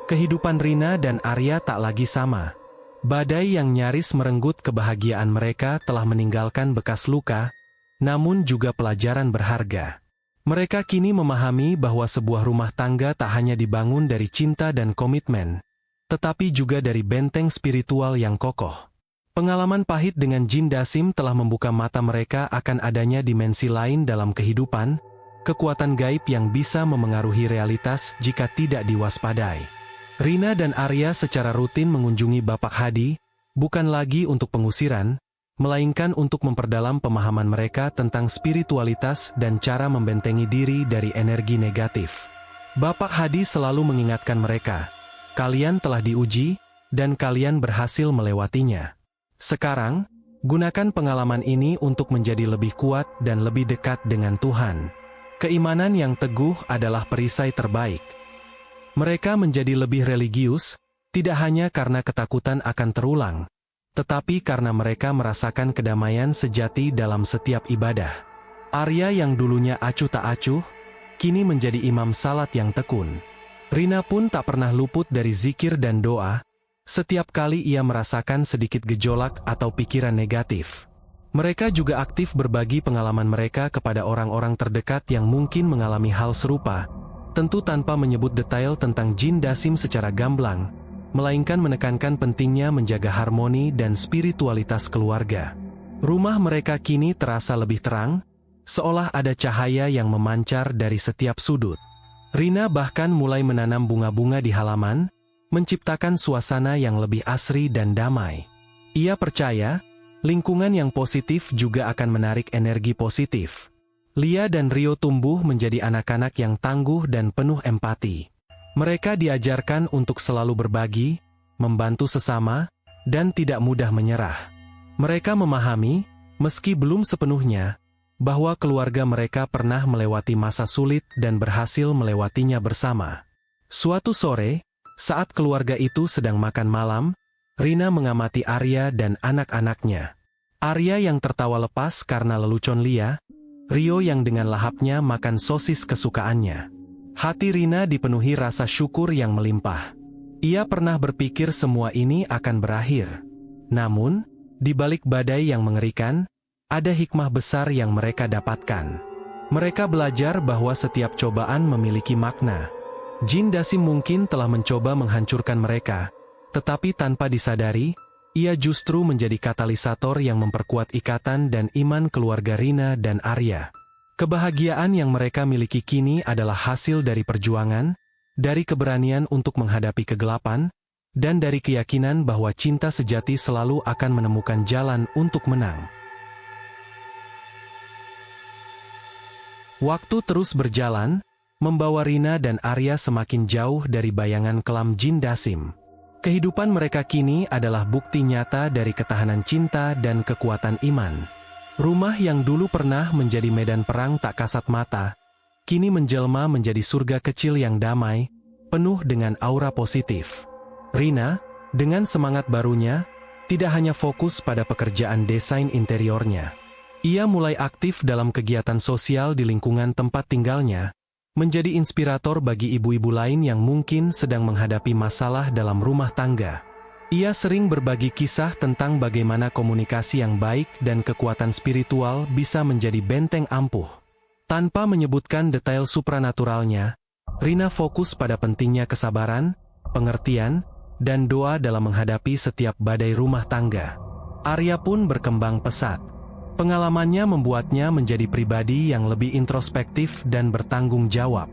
Kehidupan Rina dan Arya tak lagi sama. Badai yang nyaris merenggut kebahagiaan mereka telah meninggalkan bekas luka, namun juga pelajaran berharga. Mereka kini memahami bahwa sebuah rumah tangga tak hanya dibangun dari cinta dan komitmen, tetapi juga dari benteng spiritual yang kokoh. Pengalaman pahit dengan Jin Dasim telah membuka mata mereka akan adanya dimensi lain dalam kehidupan, kekuatan gaib yang bisa memengaruhi realitas jika tidak diwaspadai. Rina dan Arya secara rutin mengunjungi Bapak Hadi, bukan lagi untuk pengusiran, melainkan untuk memperdalam pemahaman mereka tentang spiritualitas dan cara membentengi diri dari energi negatif. Bapak Hadi selalu mengingatkan mereka, kalian telah diuji, dan kalian berhasil melewatinya. Sekarang, gunakan pengalaman ini untuk menjadi lebih kuat dan lebih dekat dengan Tuhan. Keimanan yang teguh adalah perisai terbaik. Mereka menjadi lebih religius, tidak hanya karena ketakutan akan terulang, tetapi karena mereka merasakan kedamaian sejati dalam setiap ibadah. Arya yang dulunya acuh tak acuh, kini menjadi imam salat yang tekun. Rina pun tak pernah luput dari zikir dan doa, setiap kali ia merasakan sedikit gejolak atau pikiran negatif. Mereka juga aktif berbagi pengalaman mereka kepada orang-orang terdekat yang mungkin mengalami hal serupa, tentu tanpa menyebut detail tentang Jin Dasim secara gamblang, melainkan menekankan pentingnya menjaga harmoni dan spiritualitas keluarga. Rumah mereka kini terasa lebih terang, seolah ada cahaya yang memancar dari setiap sudut. Rina bahkan mulai menanam bunga-bunga di halaman, menciptakan suasana yang lebih asri dan damai. Ia percaya, lingkungan yang positif juga akan menarik energi positif. Lia dan Rio tumbuh menjadi anak-anak yang tangguh dan penuh empati. Mereka diajarkan untuk selalu berbagi, membantu sesama, dan tidak mudah menyerah. Mereka memahami, meski belum sepenuhnya, bahwa keluarga mereka pernah melewati masa sulit dan berhasil melewatinya bersama. Suatu sore, saat keluarga itu sedang makan malam, Rina mengamati Arya dan anak-anaknya. Arya yang tertawa lepas karena lelucon Lia, Rio yang dengan lahapnya makan sosis kesukaannya. Hati Rina dipenuhi rasa syukur yang melimpah. Ia pernah berpikir semua ini akan berakhir. Namun, di balik badai yang mengerikan, ada hikmah besar yang mereka dapatkan. Mereka belajar bahwa setiap cobaan memiliki makna. Jin Dasim mungkin telah mencoba menghancurkan mereka, tetapi tanpa disadari, ia justru menjadi katalisator yang memperkuat ikatan dan iman keluarga Rina dan Arya. Kebahagiaan yang mereka miliki kini adalah hasil dari perjuangan, dari keberanian untuk menghadapi kegelapan, dan dari keyakinan bahwa cinta sejati selalu akan menemukan jalan untuk menang. Waktu terus berjalan, membawa Rina dan Arya semakin jauh dari bayangan kelam Jin Dasim. Kehidupan mereka kini adalah bukti nyata dari ketahanan cinta dan kekuatan iman. Rumah yang dulu pernah menjadi medan perang tak kasat mata, kini menjelma menjadi surga kecil yang damai, penuh dengan aura positif. Rina, dengan semangat barunya, tidak hanya fokus pada pekerjaan desain interiornya. Ia mulai aktif dalam kegiatan sosial di lingkungan tempat tinggalnya, menjadi inspirator bagi ibu-ibu lain yang mungkin sedang menghadapi masalah dalam rumah tangga. Ia sering berbagi kisah tentang bagaimana komunikasi yang baik dan kekuatan spiritual bisa menjadi benteng ampuh. Tanpa menyebutkan detail supranaturalnya, Rina fokus pada pentingnya kesabaran, pengertian, dan doa dalam menghadapi setiap badai rumah tangga. Arya pun berkembang pesat. Pengalamannya membuatnya menjadi pribadi yang lebih introspektif dan bertanggung jawab.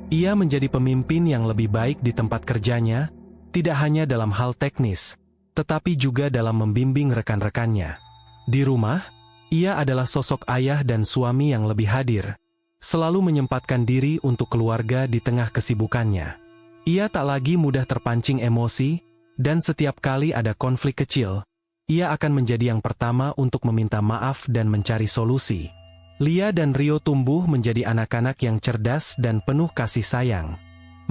Ia menjadi pemimpin yang lebih baik di tempat kerjanya, tidak hanya dalam hal teknis, tetapi juga dalam membimbing rekan-rekannya. Di rumah, ia adalah sosok ayah dan suami yang lebih hadir, selalu menyempatkan diri untuk keluarga di tengah kesibukannya. Ia tak lagi mudah terpancing emosi, dan setiap kali ada konflik kecil, ia akan menjadi yang pertama untuk meminta maaf dan mencari solusi. Lia dan Rio tumbuh menjadi anak-anak yang cerdas dan penuh kasih sayang.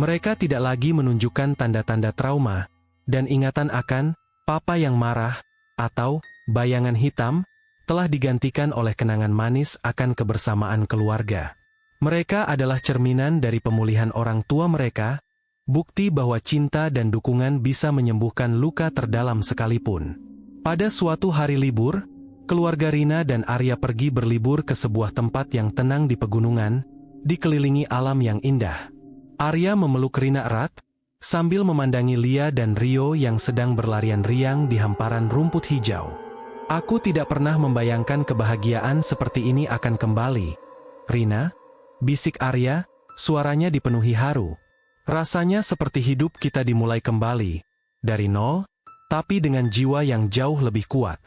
Mereka tidak lagi menunjukkan tanda-tanda trauma, dan ingatan akan papa yang marah, atau bayangan hitam, telah digantikan oleh kenangan manis akan kebersamaan keluarga. Mereka adalah cerminan dari pemulihan orang tua mereka, bukti bahwa cinta dan dukungan bisa menyembuhkan luka terdalam sekalipun. Pada suatu hari libur, keluarga Rina dan Arya pergi berlibur ke sebuah tempat yang tenang di pegunungan, dikelilingi alam yang indah. Arya memeluk Rina erat, sambil memandangi Lia dan Rio yang sedang berlarian riang di hamparan rumput hijau. Aku tidak pernah membayangkan kebahagiaan seperti ini akan kembali. Rina, bisik Arya, suaranya dipenuhi haru. Rasanya seperti hidup kita dimulai kembali, dari nol, tapi dengan jiwa yang jauh lebih kuat.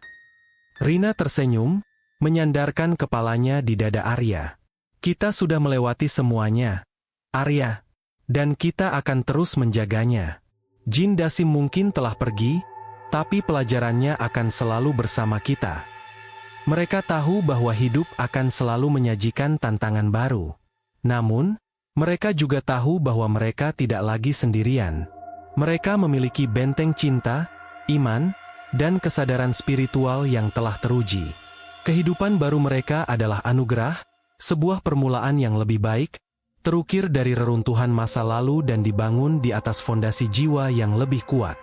Rina tersenyum, menyandarkan kepalanya di dada Arya. Kita sudah melewati semuanya, Arya. Dan kita akan terus menjaganya. Jin Dasim mungkin telah pergi, tapi pelajarannya akan selalu bersama kita. Mereka tahu bahwa hidup akan selalu menyajikan tantangan baru. Namun, mereka juga tahu bahwa mereka tidak lagi sendirian. Mereka memiliki benteng cinta, iman, dan kesadaran spiritual yang telah teruji. Kehidupan baru mereka adalah anugerah, sebuah permulaan yang lebih baik, terukir dari reruntuhan masa lalu dan dibangun di atas fondasi jiwa yang lebih kuat.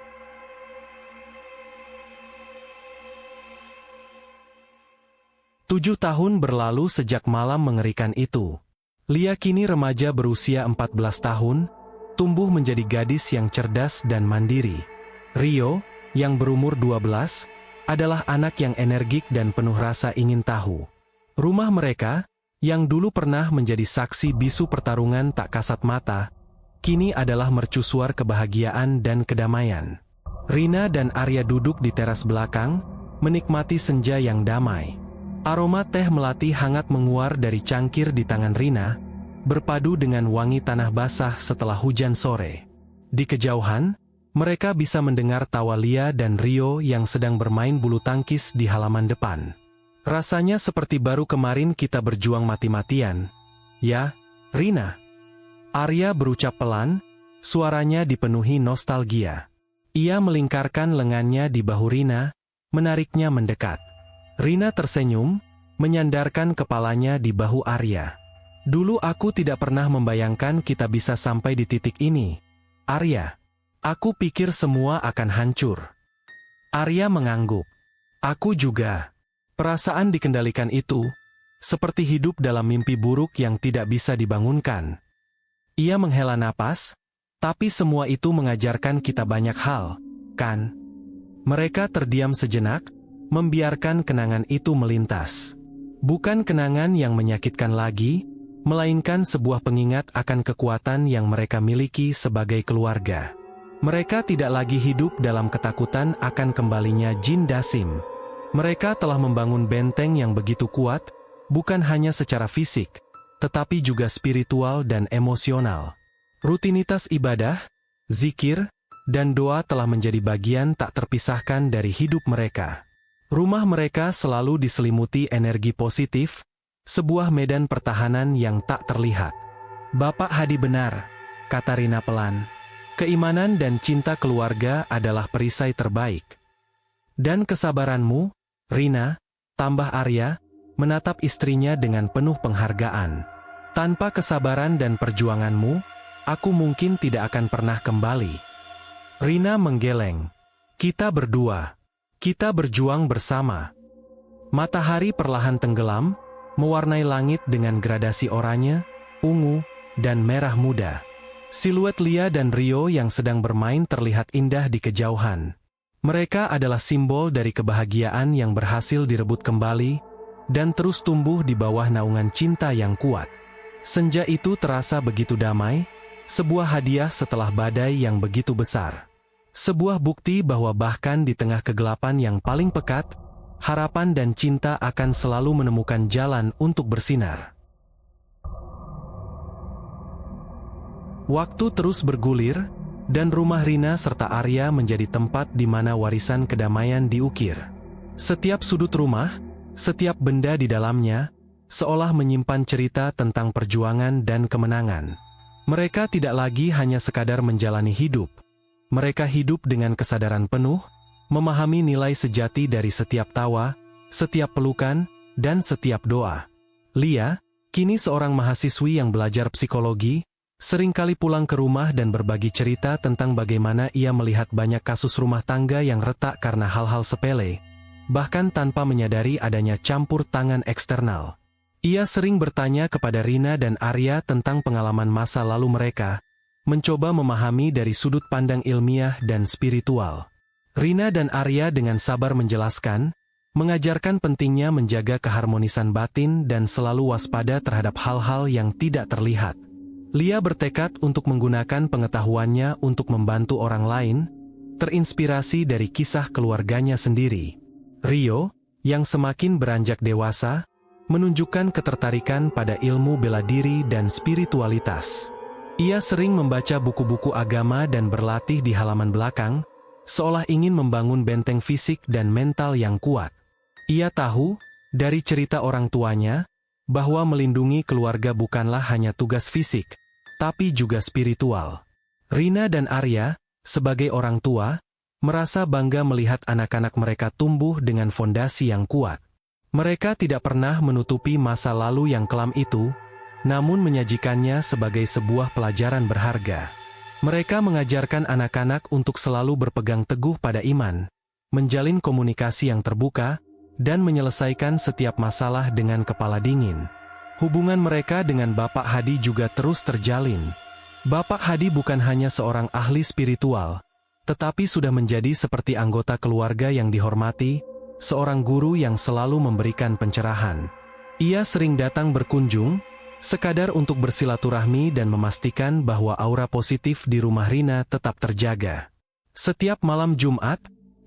Tujuh tahun berlalu sejak malam mengerikan itu. Lia kini remaja berusia 14 tahun, tumbuh menjadi gadis yang cerdas dan mandiri. Rio, yang berumur 12, adalah anak yang energik dan penuh rasa ingin tahu. Rumah mereka, yang dulu pernah menjadi saksi bisu pertarungan tak kasat mata, kini adalah mercusuar kebahagiaan dan kedamaian. Rina dan Arya duduk di teras belakang, menikmati senja yang damai. Aroma teh melati hangat menguar dari cangkir di tangan Rina, berpadu dengan wangi tanah basah setelah hujan sore. Di kejauhan, mereka bisa mendengar tawa Lia dan Rio yang sedang bermain bulu tangkis di halaman depan. Rasanya seperti baru kemarin kita berjuang mati-matian. Ya, Rina. Arya berucap pelan, suaranya dipenuhi nostalgia. Ia melingkarkan lengannya di bahu Rina, menariknya mendekat. Rina tersenyum, menyandarkan kepalanya di bahu Arya. Dulu aku tidak pernah membayangkan kita bisa sampai di titik ini. Arya, aku pikir semua akan hancur. Arya mengangguk. Aku juga. Perasaan dikendalikan itu, seperti hidup dalam mimpi buruk yang tidak bisa dibangunkan. Ia menghela napas, tapi semua itu mengajarkan kita banyak hal, kan? Mereka terdiam sejenak, membiarkan kenangan itu melintas. Bukan kenangan yang menyakitkan lagi, melainkan sebuah pengingat akan kekuatan yang mereka miliki sebagai keluarga. Mereka tidak lagi hidup dalam ketakutan akan kembalinya Jin Dasim. Mereka telah membangun benteng yang begitu kuat, bukan hanya secara fisik, tetapi juga spiritual dan emosional. Rutinitas ibadah, zikir, dan doa telah menjadi bagian tak terpisahkan dari hidup mereka. Rumah mereka selalu diselimuti energi positif, sebuah medan pertahanan yang tak terlihat. Bapak Hadi benar, kata Rina pelan. Keimanan dan cinta keluarga adalah perisai terbaik. Dan kesabaranmu, Rina, tambah Arya, menatap istrinya dengan penuh penghargaan. Tanpa kesabaran dan perjuanganmu, aku mungkin tidak akan pernah kembali. Rina menggeleng. Kita berdua. Kita berjuang bersama. Matahari perlahan tenggelam, mewarnai langit dengan gradasi oranye, ungu, dan merah muda. Siluet Lia dan Rio yang sedang bermain terlihat indah di kejauhan. Mereka adalah simbol dari kebahagiaan yang berhasil direbut kembali, dan terus tumbuh di bawah naungan cinta yang kuat. Senja itu terasa begitu damai, sebuah hadiah setelah badai yang begitu besar. Sebuah bukti bahwa bahkan di tengah kegelapan yang paling pekat, harapan dan cinta akan selalu menemukan jalan untuk bersinar. Waktu terus bergulir, dan rumah Rina serta Arya menjadi tempat di mana warisan kedamaian diukir. Setiap sudut rumah, setiap benda di dalamnya, seolah menyimpan cerita tentang perjuangan dan kemenangan. Mereka tidak lagi hanya sekadar menjalani hidup. Mereka hidup dengan kesadaran penuh, memahami nilai sejati dari setiap tawa, setiap pelukan, dan setiap doa. Lia, kini seorang mahasiswi yang belajar psikologi, seringkali pulang ke rumah dan berbagi cerita tentang bagaimana ia melihat banyak kasus rumah tangga yang retak karena hal-hal sepele, bahkan tanpa menyadari adanya campur tangan eksternal. Ia sering bertanya kepada Rina dan Arya tentang pengalaman masa lalu mereka, mencoba memahami dari sudut pandang ilmiah dan spiritual. Rina dan Arya dengan sabar menjelaskan, mengajarkan pentingnya menjaga keharmonisan batin dan selalu waspada terhadap hal-hal yang tidak terlihat. Lia bertekad untuk menggunakan pengetahuannya untuk membantu orang lain, terinspirasi dari kisah keluarganya sendiri. Rio, yang semakin beranjak dewasa, menunjukkan ketertarikan pada ilmu bela diri dan spiritualitas. Ia sering membaca buku-buku agama dan berlatih di halaman belakang, seolah ingin membangun benteng fisik dan mental yang kuat. Ia tahu, dari cerita orang tuanya, bahwa melindungi keluarga bukanlah hanya tugas fisik, tapi juga spiritual. Rina dan Arya, sebagai orang tua, merasa bangga melihat anak-anak mereka tumbuh dengan fondasi yang kuat. Mereka tidak pernah menutupi masa lalu yang kelam itu, namun menyajikannya sebagai sebuah pelajaran berharga. Mereka mengajarkan anak-anak untuk selalu berpegang teguh pada iman, menjalin komunikasi yang terbuka, dan menyelesaikan setiap masalah dengan kepala dingin. Hubungan mereka dengan Bapak Hadi juga terus terjalin. Bapak Hadi bukan hanya seorang ahli spiritual, tetapi sudah menjadi seperti anggota keluarga yang dihormati, seorang guru yang selalu memberikan pencerahan. Ia sering datang berkunjung, sekadar untuk bersilaturahmi dan memastikan bahwa aura positif di rumah Rina tetap terjaga. Setiap malam Jumat,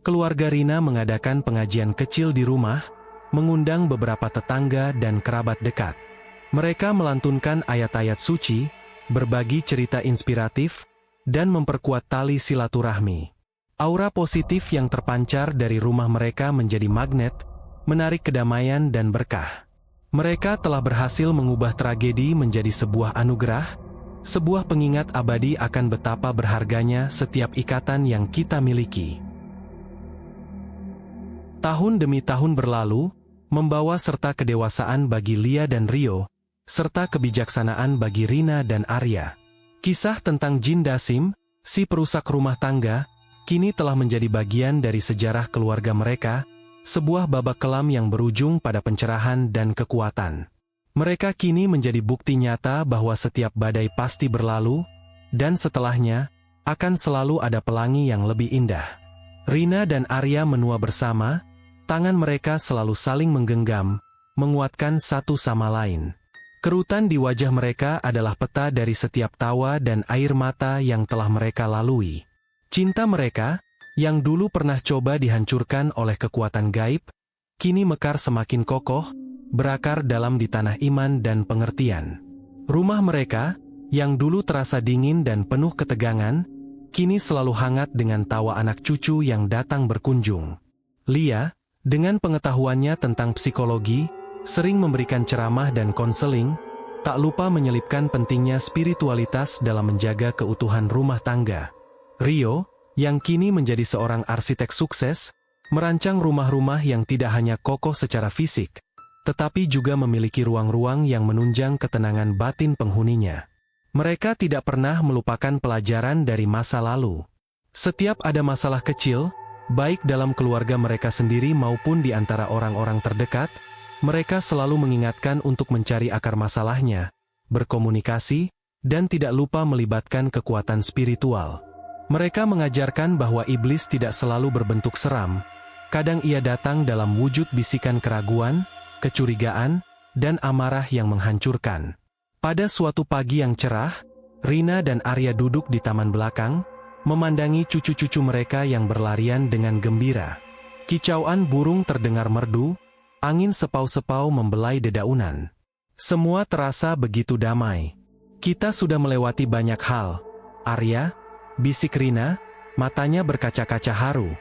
keluarga Rina mengadakan pengajian kecil di rumah, mengundang beberapa tetangga dan kerabat dekat. Mereka melantunkan ayat-ayat suci, berbagi cerita inspiratif, dan memperkuat tali silaturahmi. Aura positif yang terpancar dari rumah mereka menjadi magnet, menarik kedamaian dan berkah. Mereka telah berhasil mengubah tragedi menjadi sebuah anugerah, sebuah pengingat abadi akan betapa berharganya setiap ikatan yang kita miliki. Tahun demi tahun berlalu, membawa serta kedewasaan bagi Lia dan Rio, serta kebijaksanaan bagi Rina dan Arya. Kisah tentang Jin Dasim, si perusak rumah tangga, kini telah menjadi bagian dari sejarah keluarga mereka, sebuah babak kelam yang berujung pada pencerahan dan kekuatan. Mereka kini menjadi bukti nyata bahwa setiap badai pasti berlalu, dan setelahnya, akan selalu ada pelangi yang lebih indah. Rina dan Arya menua bersama, tangan mereka selalu saling menggenggam, menguatkan satu sama lain. Kerutan di wajah mereka adalah peta dari setiap tawa dan air mata yang telah mereka lalui. Cinta mereka, yang dulu pernah coba dihancurkan oleh kekuatan gaib, kini mekar semakin kokoh, berakar dalam di tanah iman dan pengertian. Rumah mereka, yang dulu terasa dingin dan penuh ketegangan, kini selalu hangat dengan tawa anak cucu yang datang berkunjung. Lia, dengan pengetahuannya tentang psikologi, sering memberikan ceramah dan konseling, tak lupa menyelipkan pentingnya spiritualitas dalam menjaga keutuhan rumah tangga. Rio, yang kini menjadi seorang arsitek sukses, merancang rumah-rumah yang tidak hanya kokoh secara fisik, tetapi juga memiliki ruang-ruang yang menunjang ketenangan batin penghuninya. Mereka tidak pernah melupakan pelajaran dari masa lalu. Setiap ada masalah kecil, baik dalam keluarga mereka sendiri maupun di antara orang-orang terdekat, mereka selalu mengingatkan untuk mencari akar masalahnya, berkomunikasi, dan tidak lupa melibatkan kekuatan spiritual. Mereka mengajarkan bahwa iblis tidak selalu berbentuk seram, kadang ia datang dalam wujud bisikan keraguan, kecurigaan, dan amarah yang menghancurkan. Pada suatu pagi yang cerah, Rina dan Arya duduk di taman belakang, memandangi cucu-cucu mereka yang berlarian dengan gembira. Kicauan burung terdengar merdu, angin sepau-sepau membelai dedaunan. Semua terasa begitu damai. Kita sudah melewati banyak hal, Arya, bisik Rina, matanya berkaca-kaca haru.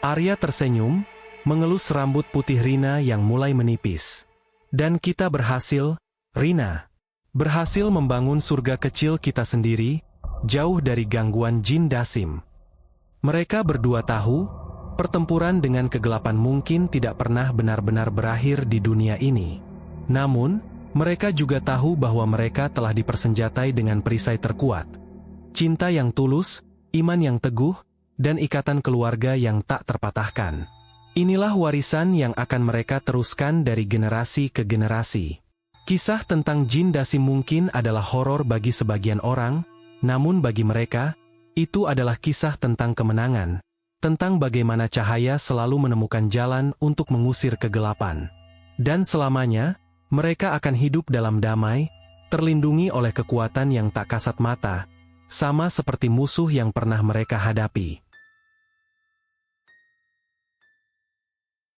Arya tersenyum, mengelus rambut putih Rina yang mulai menipis. Dan kita berhasil, Rina. Berhasil membangun surga kecil kita sendiri, jauh dari gangguan jin Dasim. Mereka berdua tahu, pertempuran dengan kegelapan mungkin tidak pernah benar-benar berakhir di dunia ini. Namun, mereka juga tahu bahwa mereka telah dipersenjatai dengan perisai terkuat. Cinta yang tulus, iman yang teguh, dan ikatan keluarga yang tak terpatahkan. Inilah warisan yang akan mereka teruskan dari generasi ke generasi. Kisah tentang jin Dasim mungkin adalah horor bagi sebagian orang, namun bagi mereka, itu adalah kisah tentang kemenangan, tentang bagaimana cahaya selalu menemukan jalan untuk mengusir kegelapan. Dan selamanya, mereka akan hidup dalam damai, terlindungi oleh kekuatan yang tak kasat mata, sama seperti musuh yang pernah mereka hadapi.